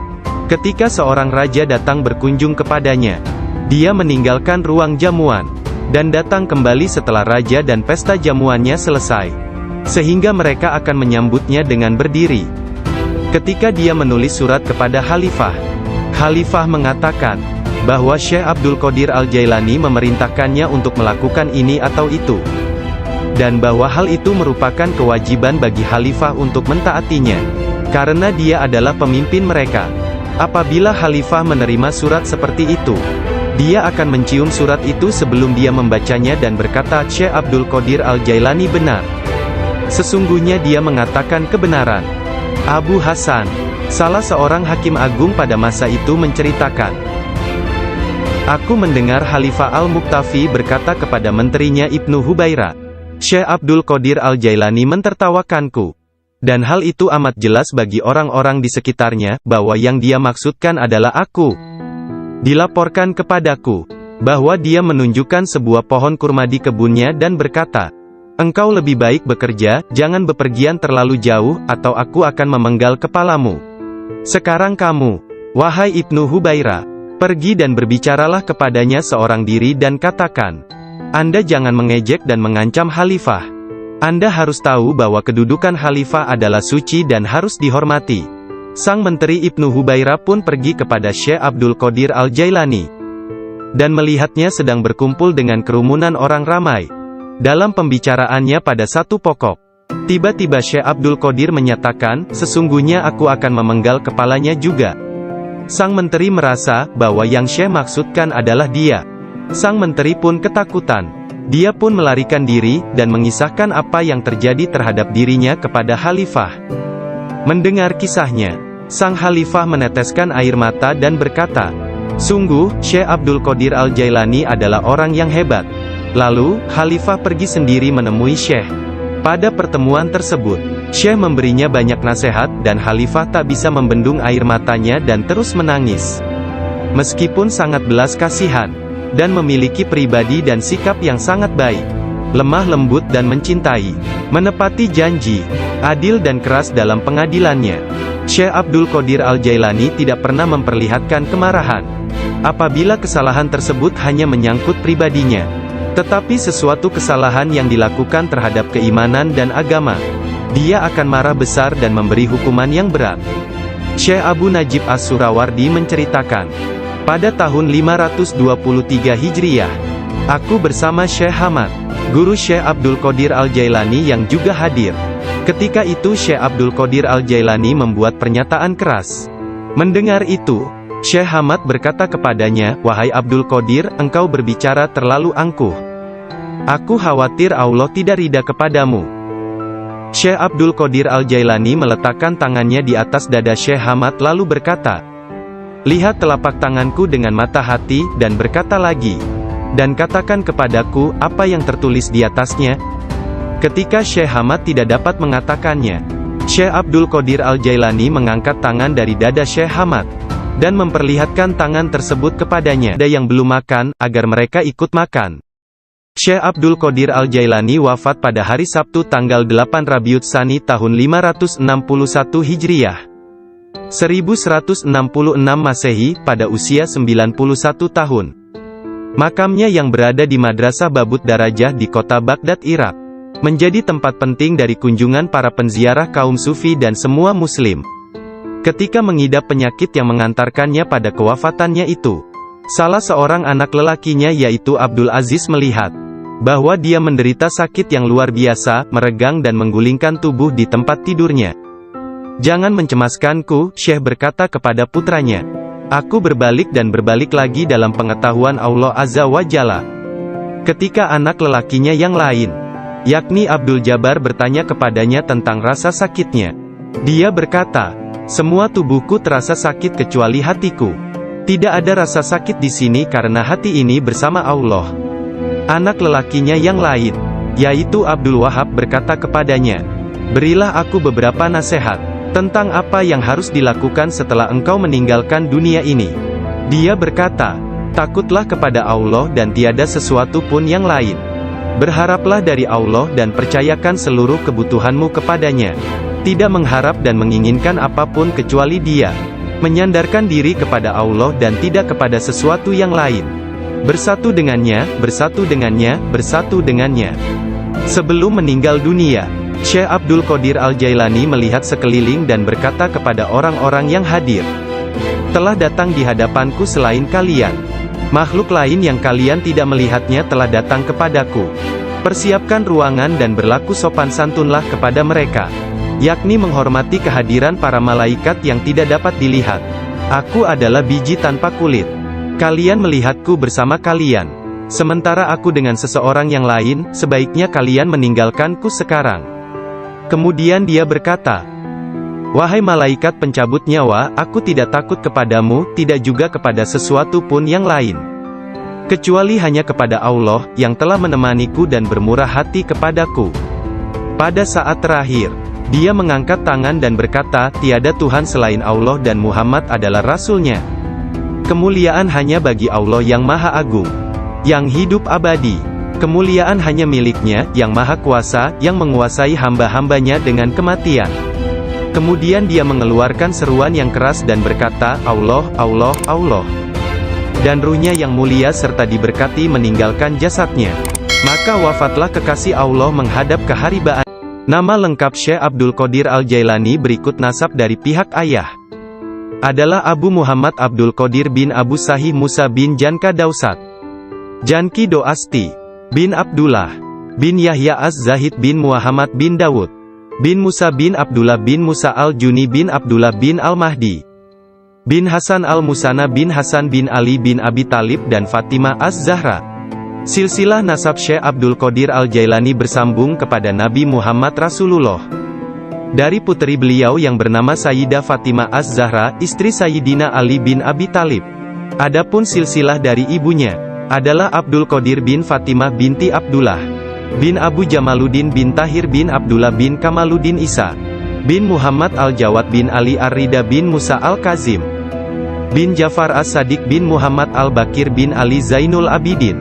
A: Ketika seorang raja datang berkunjung kepadanya, dia meninggalkan ruang jamuan, dan datang kembali setelah raja dan pesta jamuannya selesai, sehingga mereka akan menyambutnya dengan berdiri. Ketika dia menulis surat kepada Khalifah, Khalifah mengatakan bahwa Syekh Abdul Qadir Al-Jailani memerintahkannya untuk melakukan ini atau itu, dan bahwa hal itu merupakan kewajiban bagi Khalifah untuk mentaatinya, karena dia adalah pemimpin mereka. Apabila Khalifah menerima surat seperti itu, dia akan mencium surat itu sebelum dia membacanya dan berkata, Syekh Abdul Qadir Al-Jailani benar. Sesungguhnya dia mengatakan kebenaran. Abu Hasan, salah seorang hakim agung pada masa itu, menceritakan, aku mendengar Khalifah Al-Muqtafi berkata kepada menterinya Ibnu Hubairah, Syekh Abdul Qadir Al-Jailani mentertawakanku. Dan hal itu amat jelas bagi orang-orang di sekitarnya, bahwa yang dia maksudkan adalah aku. Dilaporkan kepadaku, bahwa dia menunjukkan sebuah pohon kurma di kebunnya dan berkata, engkau lebih baik bekerja, jangan bepergian terlalu jauh, atau aku akan memenggal kepalamu. Sekarang kamu, wahai Ibnu Hubairah, pergi dan berbicaralah kepadanya seorang diri dan katakan, Anda jangan mengejek dan mengancam Khalifah. Anda harus tahu bahwa kedudukan Khalifah adalah suci dan harus dihormati. Sang menteri Ibnu Hubairah pun pergi kepada Syekh Abdul Qadir Al-Jailani, dan melihatnya sedang berkumpul dengan kerumunan orang ramai. Dalam pembicaraannya pada satu pokok, tiba-tiba Syekh Abdul Qadir menyatakan, sesungguhnya aku akan memenggal kepalanya juga. Sang menteri merasa bahwa yang Syekh maksudkan adalah dia. Sang menteri pun ketakutan. Dia pun melarikan diri, dan mengisahkan apa yang terjadi terhadap dirinya kepada Khalifah. Mendengar kisahnya, sang Khalifah meneteskan air mata dan berkata, sungguh, Syekh Abdul Qadir Al-Jailani adalah orang yang hebat. Lalu, Khalifah pergi sendiri menemui Syekh. Pada pertemuan tersebut, Syekh memberinya banyak nasihat, dan Khalifah tak bisa membendung air matanya dan terus menangis. Meskipun sangat belas kasihan, dan memiliki pribadi dan sikap yang sangat baik, lemah lembut dan mencintai, menepati janji, adil dan keras dalam pengadilannya, Syekh Abdul Qadir Al-Jailani tidak pernah memperlihatkan kemarahan. Apabila kesalahan tersebut hanya menyangkut pribadinya, tetapi sesuatu kesalahan yang dilakukan terhadap keimanan dan agama, dia akan marah besar dan memberi hukuman yang berat. Syekh Abu Najib As-Surawardi menceritakan, pada tahun 523 Hijriah, aku bersama Syekh Hamad, guru Syekh Abdul Qadir Al-Jailani yang juga hadir. Ketika itu Syekh Abdul Qadir Al-Jailani membuat pernyataan keras. Mendengar itu, Syekh Hamad berkata kepadanya, wahai Abdul Qadir, engkau berbicara terlalu angkuh. Aku khawatir Allah tidak ridha kepadamu. Syekh Abdul Qadir Al-Jailani meletakkan tangannya di atas dada Syekh Hamad lalu berkata, lihat telapak tanganku dengan mata hati, dan berkata lagi, dan katakan kepadaku, apa yang tertulis di atasnya? Ketika Syekh Hamad tidak dapat mengatakannya, Syekh Abdul Qadir Al-Jailani mengangkat tangan dari dada Syekh Hamad, dan memperlihatkan tangan tersebut kepadanya, ada yang belum makan, agar mereka ikut makan. Syekh Abdul Qadir Al-Jailani wafat pada hari Sabtu tanggal 8 Rabiul Tsani tahun 561 Hijriah. 1166 Masehi, pada usia 91 tahun. Makamnya yang berada di Madrasah Babut Darajah di kota Baghdad, Irak, menjadi tempat penting dari kunjungan para penziarah kaum sufi dan semua muslim. Ketika mengidap penyakit yang mengantarkannya pada kewafatannya itu, salah seorang anak lelakinya yaitu Abdul Aziz melihat bahwa dia menderita sakit yang luar biasa, meregang dan menggulingkan tubuh di tempat tidurnya. "Jangan mencemaskanku," Syekh berkata kepada putranya. "Aku berbalik dan berbalik lagi dalam pengetahuan Allah Azza wa Jalla." Ketika anak lelakinya yang lain, yakni Abdul Jabbar, bertanya kepadanya tentang rasa sakitnya, dia berkata, "Semua tubuhku terasa sakit kecuali hatiku. Tidak ada rasa sakit di sini karena hati ini bersama Allah." Anak lelakinya yang lain, yaitu Abdul Wahab, berkata kepadanya, "Berilah aku beberapa nasihat tentang apa yang harus dilakukan setelah engkau meninggalkan dunia ini." Dia berkata, "Takutlah kepada Allah dan tiada sesuatu pun yang lain. Berharaplah dari Allah dan percayakan seluruh kebutuhanmu kepadanya. Tidak mengharap dan menginginkan apapun kecuali Dia. Menyandarkan diri kepada Allah dan tidak kepada sesuatu yang lain. Bersatu dengannya, bersatu dengannya, bersatu dengannya." Sebelum meninggal dunia, Syekh Abdul Qadir Al-Jailani melihat sekeliling dan berkata kepada orang-orang yang hadir, "Telah datang di hadapanku selain kalian makhluk lain yang kalian tidak melihatnya telah datang kepadaku. Persiapkan ruangan dan berlaku sopan santunlah kepada mereka, yakni menghormati kehadiran para malaikat yang tidak dapat dilihat. Aku adalah biji tanpa kulit. Kalian melihatku bersama kalian, sementara aku dengan seseorang yang lain. Sebaiknya kalian meninggalkanku sekarang." Kemudian dia berkata, "Wahai malaikat pencabut nyawa, aku tidak takut kepadamu, tidak juga kepada sesuatu pun yang lain, kecuali hanya kepada Allah, yang telah menemaniku dan bermurah hati kepadaku." Pada saat terakhir, dia mengangkat tangan dan berkata, "Tiada Tuhan selain Allah dan Muhammad adalah Rasul-Nya. Kemuliaan hanya bagi Allah yang Maha Agung, yang hidup abadi. Kemuliaan hanya milik-Nya, yang Maha Kuasa, yang menguasai hamba-hambanya dengan kematian." Kemudian dia mengeluarkan seruan yang keras dan berkata, "Allah, Allah, Allah." Dan ruhnya yang mulia serta diberkati meninggalkan jasadnya. Maka wafatlah kekasih Allah menghadap keharibaan. Nama lengkap Syekh Abdul Qadir Al-Jailani berikut nasab dari pihak ayah adalah Abu Muhammad Abdul Qadir bin Abu Sahih Musa bin Janka Dausat Janki Doasti bin Abdullah bin Yahya Az-Zahid bin Muhammad bin Dawud bin Musa bin Abdullah bin Musa Al-Juni bin Abdullah bin Al-Mahdi bin Hasan Al-Musana bin Hasan bin Ali bin Abi Talib dan Fatimah Az-Zahra. Silsilah nasab Syekh Abdul Qadir Al-Jailani bersambung kepada Nabi Muhammad Rasulullah dari putri beliau yang bernama Sayyidah Fatimah Az-Zahra, istri Sayyidina Ali bin Abi Talib. Adapun silsilah dari ibunya adalah Abdul Qadir bin Fatimah binti Abdullah bin Abu Jamaluddin bin Tahir bin Abdullah bin Kamaluddin Isa bin Muhammad Al-Jawad bin Ali Ar-Rida bin Musa Al-Kazim bin Jafar As-Sadiq bin Muhammad Al-Bakir bin Ali Zainul Abidin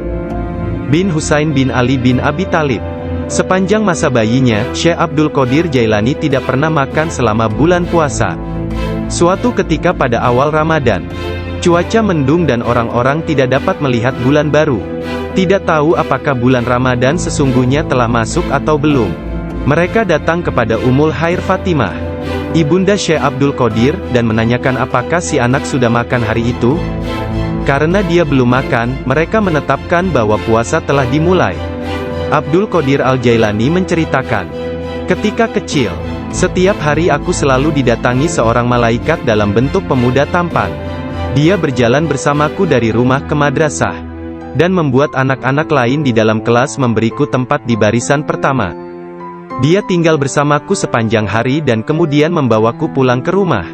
A: bin Husain bin Ali bin Abi Talib. Sepanjang masa bayinya, Syekh Abdul Qadir Jailani tidak pernah makan selama bulan puasa. Suatu ketika pada awal Ramadan, cuaca mendung dan orang-orang tidak dapat melihat bulan baru. Tidak tahu apakah bulan Ramadan sesungguhnya telah masuk atau belum. Mereka datang kepada Ummul Khair Fatimah, ibunda Syekh Abdul Qadir, dan menanyakan apakah si anak sudah makan hari itu. Karena dia belum makan, mereka menetapkan bahwa puasa telah dimulai. Abdul Qadir Al-Jailani menceritakan, "Ketika kecil, setiap hari aku selalu didatangi seorang malaikat dalam bentuk pemuda tampan. Dia berjalan bersamaku dari rumah ke madrasah, dan membuat anak-anak lain di dalam kelas memberiku tempat di barisan pertama. Dia tinggal bersamaku sepanjang hari dan kemudian membawaku pulang ke rumah.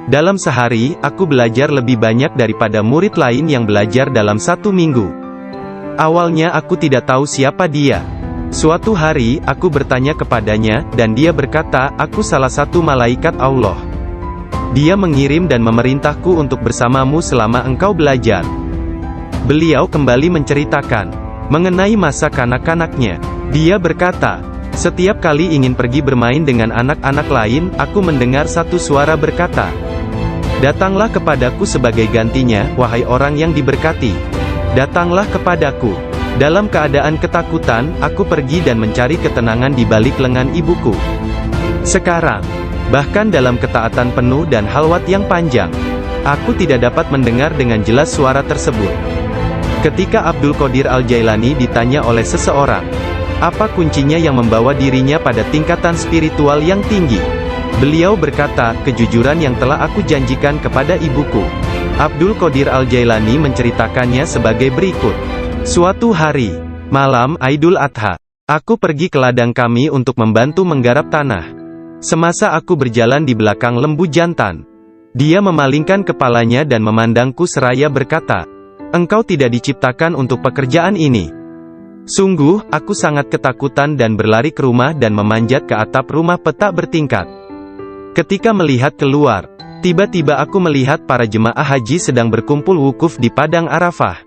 A: Dalam sehari, aku belajar lebih banyak daripada murid lain yang belajar dalam 1 minggu. Awalnya aku tidak tahu siapa dia. Suatu hari, aku bertanya kepadanya, dan dia berkata, 'Aku salah satu malaikat Allah. Dia mengirim dan memerintahku untuk bersamamu selama engkau belajar.' Beliau kembali menceritakan mengenai masa kanak-kanaknya. Dia berkata, 'Setiap kali ingin pergi bermain dengan anak-anak lain, aku mendengar satu suara berkata, Datanglah kepadaku sebagai gantinya, wahai orang yang diberkati. Datanglah kepadaku. Dalam keadaan ketakutan, aku pergi dan mencari ketenangan di balik lengan ibuku. Sekarang, bahkan dalam ketaatan penuh dan halwat yang panjang, aku tidak dapat mendengar dengan jelas suara tersebut. Ketika Abdul Qadir Al-Jailani ditanya oleh seseorang, apa kuncinya yang membawa dirinya pada tingkatan spiritual yang tinggi? Beliau berkata, kejujuran yang telah aku janjikan kepada ibuku. Abdul Qadir Al-Jailani menceritakannya sebagai berikut. Suatu hari, malam Aidul Adha, aku pergi ke ladang kami untuk membantu menggarap tanah. Semasa aku berjalan di belakang lembu jantan, dia memalingkan kepalanya dan memandangku seraya berkata, engkau tidak diciptakan untuk pekerjaan ini. Sungguh, aku sangat ketakutan dan berlari ke rumah dan memanjat ke atap rumah petak bertingkat. Ketika melihat keluar, tiba-tiba aku melihat para jemaah haji sedang berkumpul wukuf di Padang Arafah.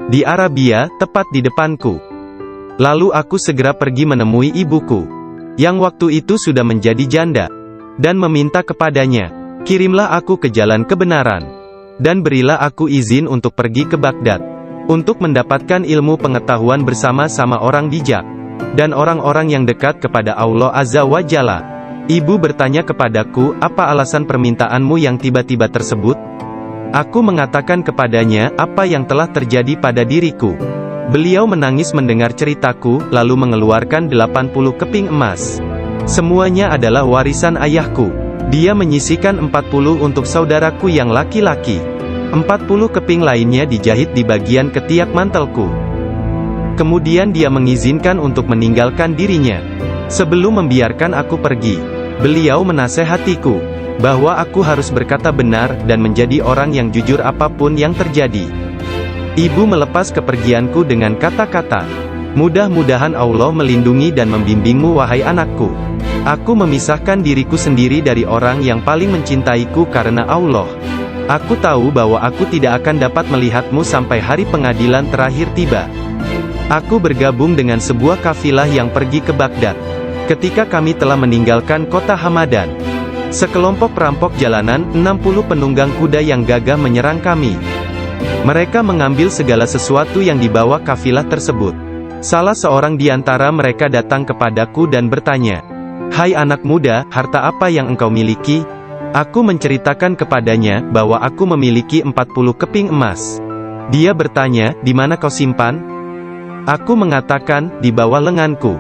A: Di Arabia, tepat di depanku. Lalu aku segera pergi menemui ibuku, yang waktu itu sudah menjadi janda, dan meminta kepadanya, kirimlah aku ke jalan kebenaran, dan berilah aku izin untuk pergi ke Baghdad, untuk mendapatkan ilmu pengetahuan bersama-sama orang bijak, dan orang-orang yang dekat kepada Allah Azza wa Jalla. Ibu bertanya kepadaku, apa alasan permintaanmu yang tiba-tiba tersebut? Aku mengatakan kepadanya, apa yang telah terjadi pada diriku. Beliau menangis mendengar ceritaku, lalu mengeluarkan 80 keping emas. Semuanya adalah warisan ayahku. Dia menyisihkan 40 untuk saudaraku yang laki-laki. 40 keping lainnya dijahit di bagian ketiak mantelku. Kemudian dia mengizinkan untuk meninggalkan dirinya. Sebelum membiarkan aku pergi, beliau menasehatiku, bahwa aku harus berkata benar, dan menjadi orang yang jujur apapun yang terjadi. Ibu melepas kepergianku dengan kata-kata, mudah-mudahan Allah melindungi dan membimbingmu wahai anakku. Aku memisahkan diriku sendiri dari orang yang paling mencintaiku karena Allah. Aku tahu bahwa aku tidak akan dapat melihatmu sampai hari pengadilan terakhir tiba. Aku bergabung dengan sebuah kafilah yang pergi ke Baghdad. Ketika kami telah meninggalkan kota Hamadan, sekelompok perampok jalanan, 60 penunggang kuda yang gagah menyerang kami. Mereka mengambil segala sesuatu yang dibawa kafilah tersebut. Salah seorang di antara mereka datang kepadaku dan bertanya, hai anak muda, harta apa yang engkau miliki? Aku menceritakan kepadanya, bahwa aku memiliki 40 keping emas. Dia bertanya, di mana kau simpan? Aku mengatakan, di bawah lenganku.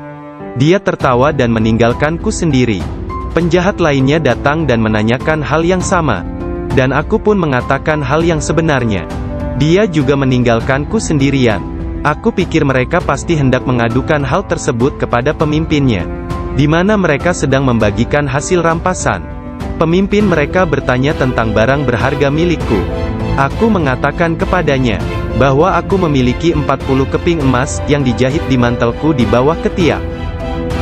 A: Dia tertawa dan meninggalkanku sendiri. Penjahat lainnya datang dan menanyakan hal yang sama. Dan aku pun mengatakan hal yang sebenarnya. Dia juga meninggalkanku sendirian. Aku pikir mereka pasti hendak mengadukan hal tersebut kepada pemimpinnya, di mana mereka sedang membagikan hasil rampasan. Pemimpin mereka bertanya tentang barang berharga milikku. Aku mengatakan kepadanya, bahwa aku memiliki 40 keping emas, yang dijahit di mantelku di bawah ketiak.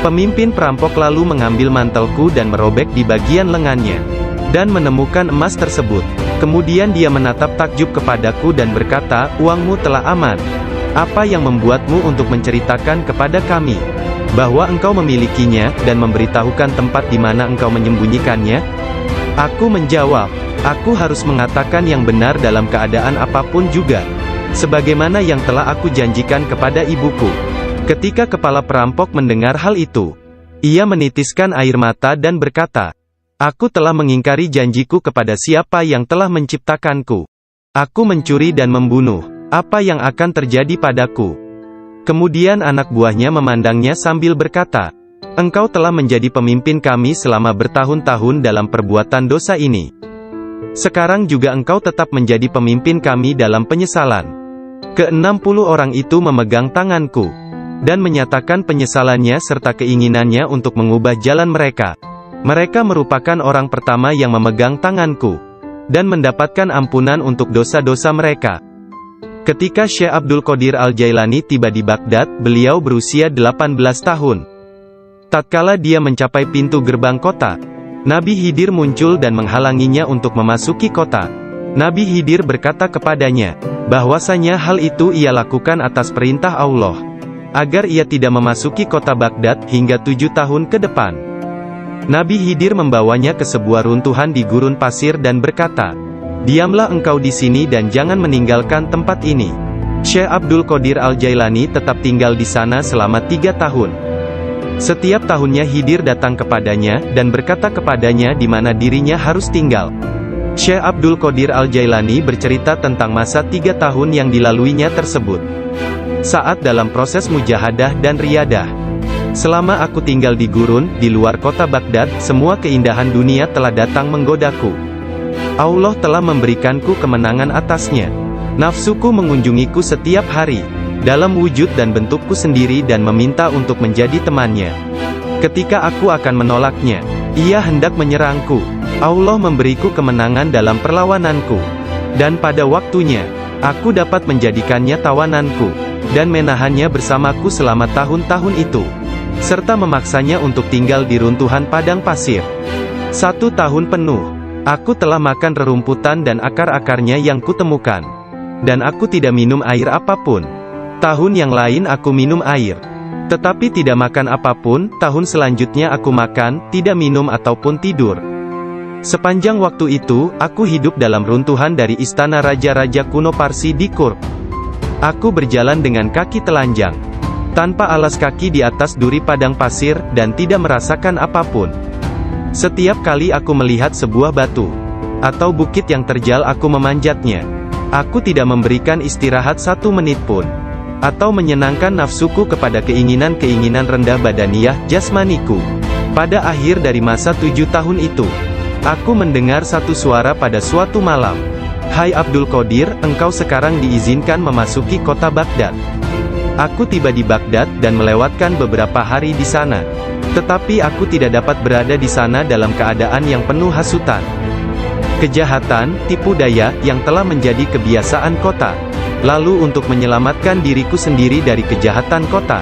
A: Pemimpin perampok lalu mengambil mantelku dan merobek di bagian lengannya, dan menemukan emas tersebut. Kemudian dia menatap takjub kepadaku dan berkata, uangmu telah aman. Apa yang membuatmu untuk menceritakan kepada kami, bahwa engkau memilikinya, dan memberitahukan tempat di mana engkau menyembunyikannya? Aku menjawab, aku harus mengatakan yang benar dalam keadaan apapun juga, sebagaimana yang telah aku janjikan kepada ibuku. Ketika kepala perampok mendengar hal itu, ia menitiskan air mata dan berkata, aku telah mengingkari janjiku kepada siapa yang telah menciptakanku. Aku mencuri dan membunuh, apa yang akan terjadi padaku? Kemudian anak buahnya memandangnya sambil berkata, engkau telah menjadi pemimpin kami selama bertahun-tahun dalam perbuatan dosa ini. Sekarang juga engkau tetap menjadi pemimpin kami dalam penyesalan. Ke-60 orang itu memegang tanganku, dan menyatakan penyesalannya serta keinginannya untuk mengubah jalan mereka. Mereka merupakan orang pertama yang memegang tanganku, dan mendapatkan ampunan untuk dosa-dosa mereka. Ketika Syekh Abdul Qadir Al-Jailani tiba di Baghdad, beliau berusia 18 tahun. Tatkala dia mencapai pintu gerbang kota, Nabi Khidir muncul dan menghalanginya untuk memasuki kota. Nabi Khidir berkata kepadanya, bahwasanya hal itu ia lakukan atas perintah Allah, agar ia tidak memasuki kota Baghdad hingga 7 tahun ke depan. Nabi Khidir membawanya ke sebuah runtuhan di gurun pasir dan berkata, "Diamlah engkau di sini dan jangan meninggalkan tempat ini." Syekh Abdul Qadir Al-Jailani tetap tinggal di sana selama 3 tahun. Setiap tahunnya Khidir datang kepadanya, dan berkata kepadanya di mana dirinya harus tinggal. Syekh Abdul Qadir Al-Jailani bercerita tentang masa 3 tahun yang dilaluinya tersebut. Saat dalam proses mujahadah dan riyadah. "Selama aku tinggal di gurun, di luar kota Baghdad, semua keindahan dunia telah datang menggodaku. Allah telah memberikanku kemenangan atasnya. Nafsuku mengunjungiku setiap hari, dalam wujud dan bentukku sendiri dan meminta untuk menjadi temannya. Ketika aku akan menolaknya, ia hendak menyerangku. Allah memberiku kemenangan dalam perlawananku. Dan pada waktunya, aku dapat menjadikannya tawananku, dan menahannya bersamaku selama tahun-tahun itu, serta memaksanya untuk tinggal di runtuhan padang pasir. 1 tahun penuh, aku telah makan rerumputan dan akar-akarnya yang kutemukan. Dan aku tidak minum air apapun. Tahun yang lain aku minum air. Tetapi tidak makan apapun. Tahun selanjutnya aku makan, tidak minum ataupun tidur. Sepanjang waktu itu, aku hidup dalam runtuhan dari istana raja-raja kuno Parsi di Kurk. Aku berjalan dengan kaki telanjang, tanpa alas kaki di atas duri padang pasir, dan tidak merasakan apapun. Setiap kali aku melihat sebuah batu atau bukit yang terjal, aku memanjatnya. Aku tidak memberikan istirahat 1 menit pun, atau menyenangkan nafsuku kepada keinginan-keinginan rendah badaniyah jasmaniku. Pada akhir dari masa 7 tahun itu, aku mendengar satu suara pada suatu malam. "Hai Abdul Qadir, engkau sekarang diizinkan memasuki kota Baghdad." Aku tiba di Baghdad dan melewatkan beberapa hari di sana. Tetapi aku tidak dapat berada di sana dalam keadaan yang penuh hasutan, kejahatan, tipu daya, yang telah menjadi kebiasaan kota. Lalu untuk menyelamatkan diriku sendiri dari kejahatan kota,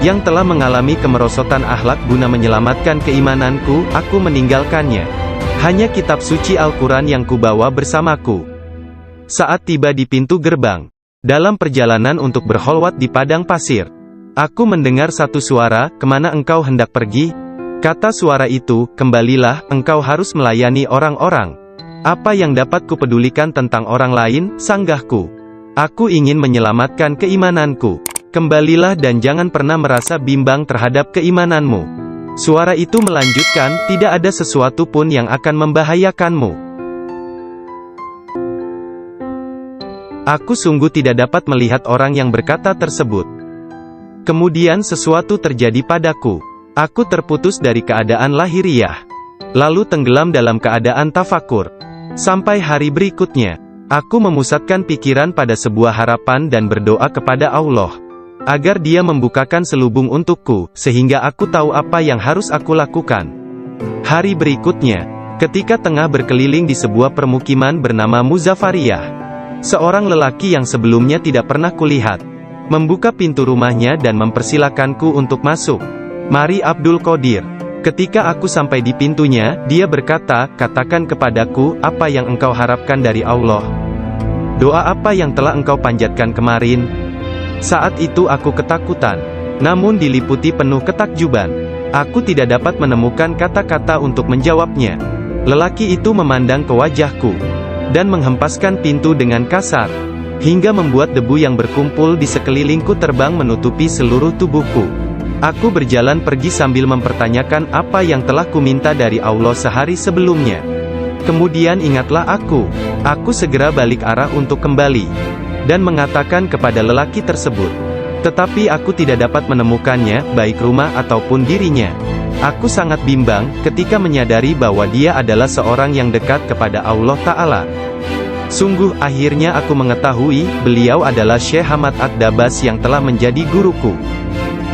A: yang telah mengalami kemerosotan akhlak, guna menyelamatkan keimananku, aku meninggalkannya. Hanya kitab suci Al-Quran yang kubawa bersamaku. Saat tiba di pintu gerbang, dalam perjalanan untuk berkholwat di padang pasir, aku mendengar satu suara, "Kemana engkau hendak pergi?" Kata suara itu, "Kembalilah, engkau harus melayani orang-orang." "Apa yang dapat kupedulikan tentang orang lain?" sanggahku. "Aku ingin menyelamatkan keimananku. Kembalilah dan jangan pernah merasa bimbang terhadap keimananmu." Suara itu melanjutkan, "Tidak ada sesuatu pun yang akan membahayakanmu." Aku sungguh tidak dapat melihat orang yang berkata tersebut. Kemudian sesuatu terjadi padaku. Aku terputus dari keadaan lahiriah, lalu tenggelam dalam keadaan tafakur. Sampai hari berikutnya, aku memusatkan pikiran pada sebuah harapan dan berdoa kepada Allah, agar Dia membukakan selubung untukku, sehingga aku tahu apa yang harus aku lakukan. Hari berikutnya, ketika tengah berkeliling di sebuah permukiman bernama Muzaffariyah, seorang lelaki yang sebelumnya tidak pernah kulihat, membuka pintu rumahnya dan mempersilakanku untuk masuk. "Mari Abdul Qadir." Ketika aku sampai di pintunya, dia berkata, "Katakan kepadaku, apa yang engkau harapkan dari Allah? Doa apa yang telah engkau panjatkan kemarin?" Saat itu aku ketakutan, namun diliputi penuh ketakjuban. Aku tidak dapat menemukan kata-kata untuk menjawabnya. Lelaki itu memandang ke wajahku, dan menghempaskan pintu dengan kasar, hingga membuat debu yang berkumpul di sekelilingku terbang menutupi seluruh tubuhku. Aku berjalan pergi sambil mempertanyakan apa yang telah kuminta dari Allah sehari sebelumnya. Kemudian ingatlah aku. Aku segera balik arah untuk kembali, dan mengatakan kepada lelaki tersebut. Tetapi aku tidak dapat menemukannya, baik rumah ataupun dirinya. Aku sangat bimbang, ketika menyadari bahwa dia adalah seorang yang dekat kepada Allah Ta'ala. Sungguh, akhirnya aku mengetahui, beliau adalah Syekh Hamad Ad-Dabas yang telah menjadi guruku.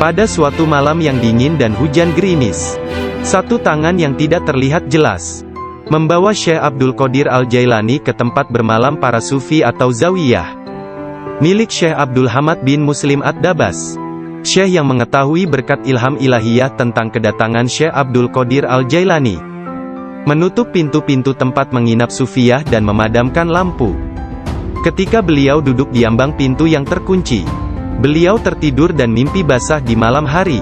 A: Pada suatu malam yang dingin dan hujan gerimis, satu tangan yang tidak terlihat jelas membawa Syekh Abdul Qadir Al-Jailani ke tempat bermalam para sufi atau zawiyah, milik Syekh Abdul Hamad bin Muslim Ad-Dabas. Syekh yang mengetahui berkat ilham ilahiyah tentang kedatangan Syekh Abdul Qadir Al-Jailani, menutup pintu-pintu tempat menginap sufiyah dan memadamkan lampu. Ketika beliau duduk di ambang pintu yang terkunci, beliau tertidur dan mimpi basah di malam hari.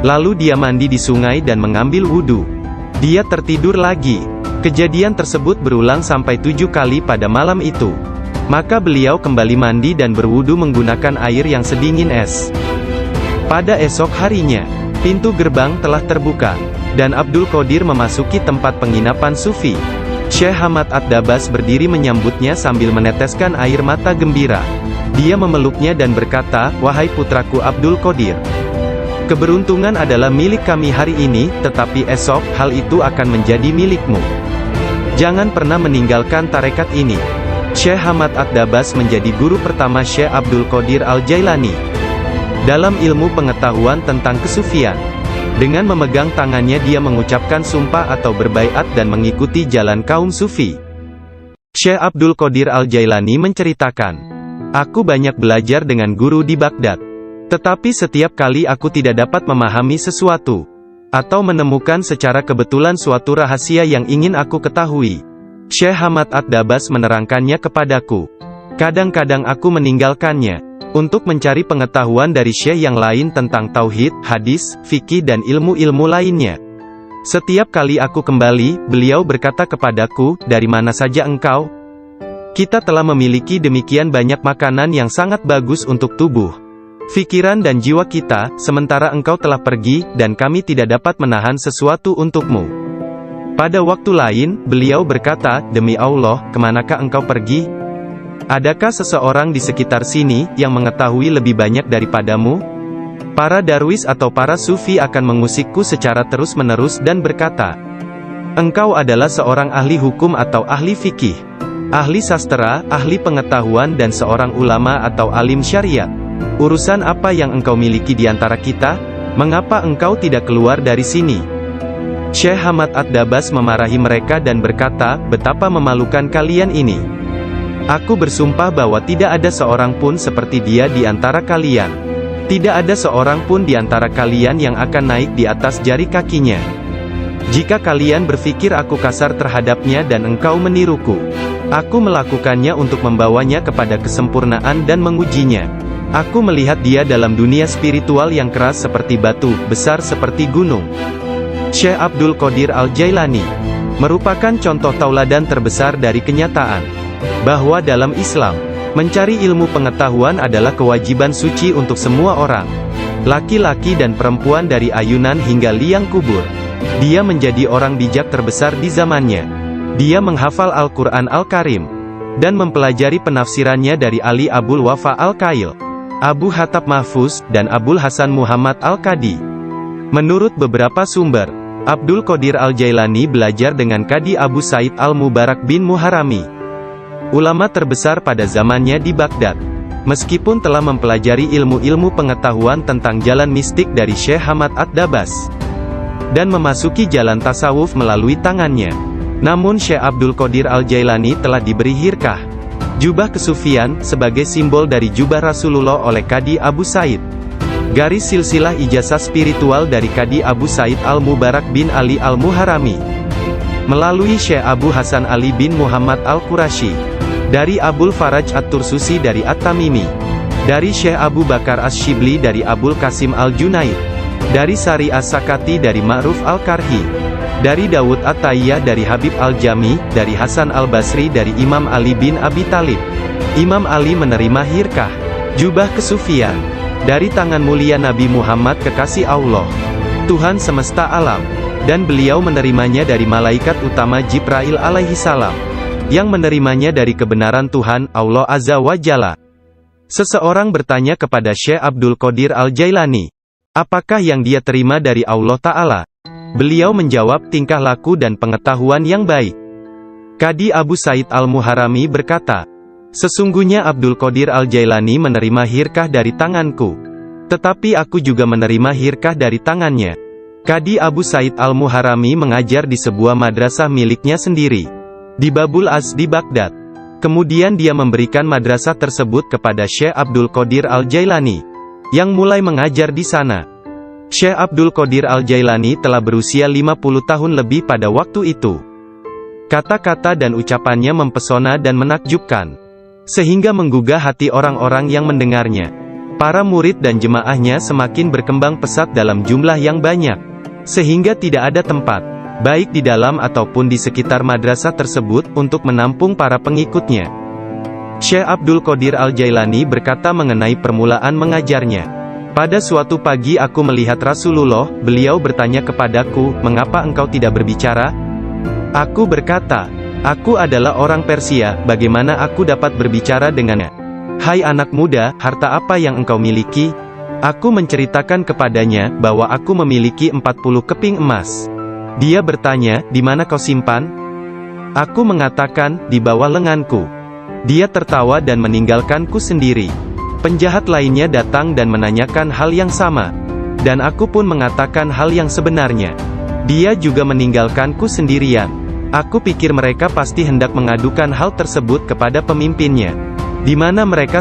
A: Lalu dia mandi di sungai dan mengambil wudhu. Dia tertidur lagi. Kejadian tersebut berulang sampai 7 kali pada malam itu. Maka beliau kembali mandi dan berwudu menggunakan air yang sedingin es. Pada esok harinya, pintu gerbang telah terbuka, dan Abdul Qadir memasuki tempat penginapan Sufi. Syekh Hamad Ad-Dabas berdiri menyambutnya sambil meneteskan air mata gembira. Dia memeluknya dan berkata, "Wahai putraku Abdul Qadir, keberuntungan adalah milik kami hari ini, tetapi esok, hal itu akan menjadi milikmu. Jangan pernah meninggalkan tarekat ini." Syekh Hamad Ad-Dabas menjadi guru pertama Syekh Abdul Qadir Al-Jailani dalam ilmu pengetahuan tentang kesufian. Dengan memegang tangannya dia mengucapkan sumpah atau berbaiat dan mengikuti jalan kaum sufi. Syekh Abdul Qadir Al-Jailani menceritakan, "Aku banyak belajar dengan guru di Baghdad. Tetapi setiap kali aku tidak dapat memahami sesuatu, atau menemukan secara kebetulan suatu rahasia yang ingin aku ketahui, Syekh Hamad Ad-Dabas menerangkannya kepadaku. Kadang-kadang aku meninggalkannya, untuk mencari pengetahuan dari syekh yang lain tentang tauhid, hadis, fikih dan ilmu-ilmu lainnya. Setiap kali aku kembali, beliau berkata kepadaku, 'Dari mana saja engkau?' Kita telah memiliki demikian banyak makanan yang sangat bagus untuk tubuh, pikiran dan jiwa kita, sementara engkau telah pergi, dan kami tidak dapat menahan sesuatu untukmu." Pada waktu lain, beliau berkata, "Demi Allah, kemanakah engkau pergi? Adakah seseorang di sekitar sini, yang mengetahui lebih banyak daripadamu?" Para darwis atau para sufi akan mengusikku secara terus-menerus dan berkata, "Engkau adalah seorang ahli hukum atau ahli fikih, ahli sastra, ahli pengetahuan dan seorang ulama atau alim syariat. Urusan apa yang engkau miliki di antara kita? Mengapa engkau tidak keluar dari sini?" Syekh Hamad Ad-Dabas memarahi mereka dan berkata, "Betapa memalukan kalian ini. Aku bersumpah bahwa tidak ada seorang pun seperti dia di antara kalian. Tidak ada seorang pun di antara kalian yang akan naik di atas jari kakinya. Jika kalian berpikir aku kasar terhadapnya dan engkau meniruku, aku melakukannya untuk membawanya kepada kesempurnaan dan mengujinya. Aku melihat dia dalam dunia spiritual yang keras seperti batu, besar seperti gunung." Syekh Abdul Qadir Al-Jailani merupakan contoh tauladan terbesar dari kenyataan bahwa dalam Islam, mencari ilmu pengetahuan adalah kewajiban suci untuk semua orang, laki-laki dan perempuan dari ayunan hingga liang kubur. Dia menjadi orang bijak terbesar di zamannya. Dia menghafal Al-Quran Al-Karim, dan mempelajari penafsirannya dari Ali Abul Wafa Al-Kail, Abu Hatab Mahfuz, dan Abul Hasan Muhammad Al-Qadi. Menurut beberapa sumber, Abdul Qadir Al-Jailani belajar dengan Qadi Abu Said Al-Mubarak bin Muharrami, ulama terbesar pada zamannya di Baghdad. Meskipun telah mempelajari ilmu-ilmu pengetahuan tentang jalan mistik dari Syekh Hamad Ad-Dabas, dan memasuki jalan tasawuf melalui tangannya, namun Syekh Abdul Qadir Al-Jailani telah diberi hirkah, jubah kesufian, sebagai simbol dari jubah Rasulullah oleh Qadi Abu Said. Garis silsilah ijazah spiritual dari Qadi Abu Said Al-Mubarak bin Ali Al-Muharrami, melalui Syekh Abu Hasan Ali bin Muhammad Al-Qurashi, dari Abul Faraj At-Tursusi dari At-Tamimi, dari Syekh Abu Bakar As-Shibli dari Abul Qasim Al-Junaid, dari Sari As-Sakati dari Ma'ruf Al-Karhi, dari Dawud At-Tayyah dari Habib Al-Jami, dari Hasan Al-Basri dari Imam Ali bin Abi Talib. Imam Ali menerima hirkah, jubah kesufian, dari tangan mulia Nabi Muhammad kekasih Allah, Tuhan semesta alam, dan beliau menerimanya dari malaikat utama Jibril alaihi salam, yang menerimanya dari kebenaran Tuhan, Allah Azza wa Jalla. Seseorang bertanya kepada Syekh Abdul Qadir Al-Jailani, apakah yang dia terima dari Allah Ta'ala? Beliau menjawab, tingkah laku dan pengetahuan yang baik. Qadi Abu Said Al-Muharrami berkata, sesungguhnya Abdul Qadir Al-Jailani menerima hirkah dari tanganku, tetapi aku juga menerima hirkah dari tangannya. Qadi Abu Said Al-Muharrami mengajar di sebuah madrasah miliknya sendiri, di Babul Az di Baghdad. Kemudian dia memberikan madrasah tersebut kepada Syekh Abdul Qadir Al-Jailani, yang mulai mengajar di sana. Syekh Abdul Qadir Al-Jailani telah berusia 50 tahun lebih pada waktu itu. Kata-kata dan ucapannya mempesona dan menakjubkan, sehingga menggugah hati orang-orang yang mendengarnya. Para murid dan jemaahnya semakin berkembang pesat dalam jumlah yang banyak, sehingga tidak ada tempat baik di dalam ataupun di sekitar madrasah tersebut, untuk menampung para pengikutnya. Syekh Abdul Qadir Al-Jailani berkata mengenai permulaan mengajarnya. Pada suatu pagi aku melihat Rasulullah, beliau bertanya kepadaku, "Mengapa engkau tidak berbicara?" Aku berkata, "Aku adalah orang Persia, bagaimana aku dapat berbicara dengannya?" "Hai anak muda, harta apa yang engkau miliki?" Aku menceritakan kepadanya, bahwa aku memiliki 40 keping emas. Dia bertanya, "Di mana kau simpan?" Aku mengatakan, "Di bawah lenganku." Dia tertawa dan meninggalkanku sendiri. Penjahat lainnya datang dan menanyakan hal yang sama. Dan aku pun mengatakan hal yang sebenarnya. Dia juga meninggalkanku sendirian. Aku pikir mereka pasti hendak mengadukan hal tersebut kepada pemimpinnya. Di mana mereka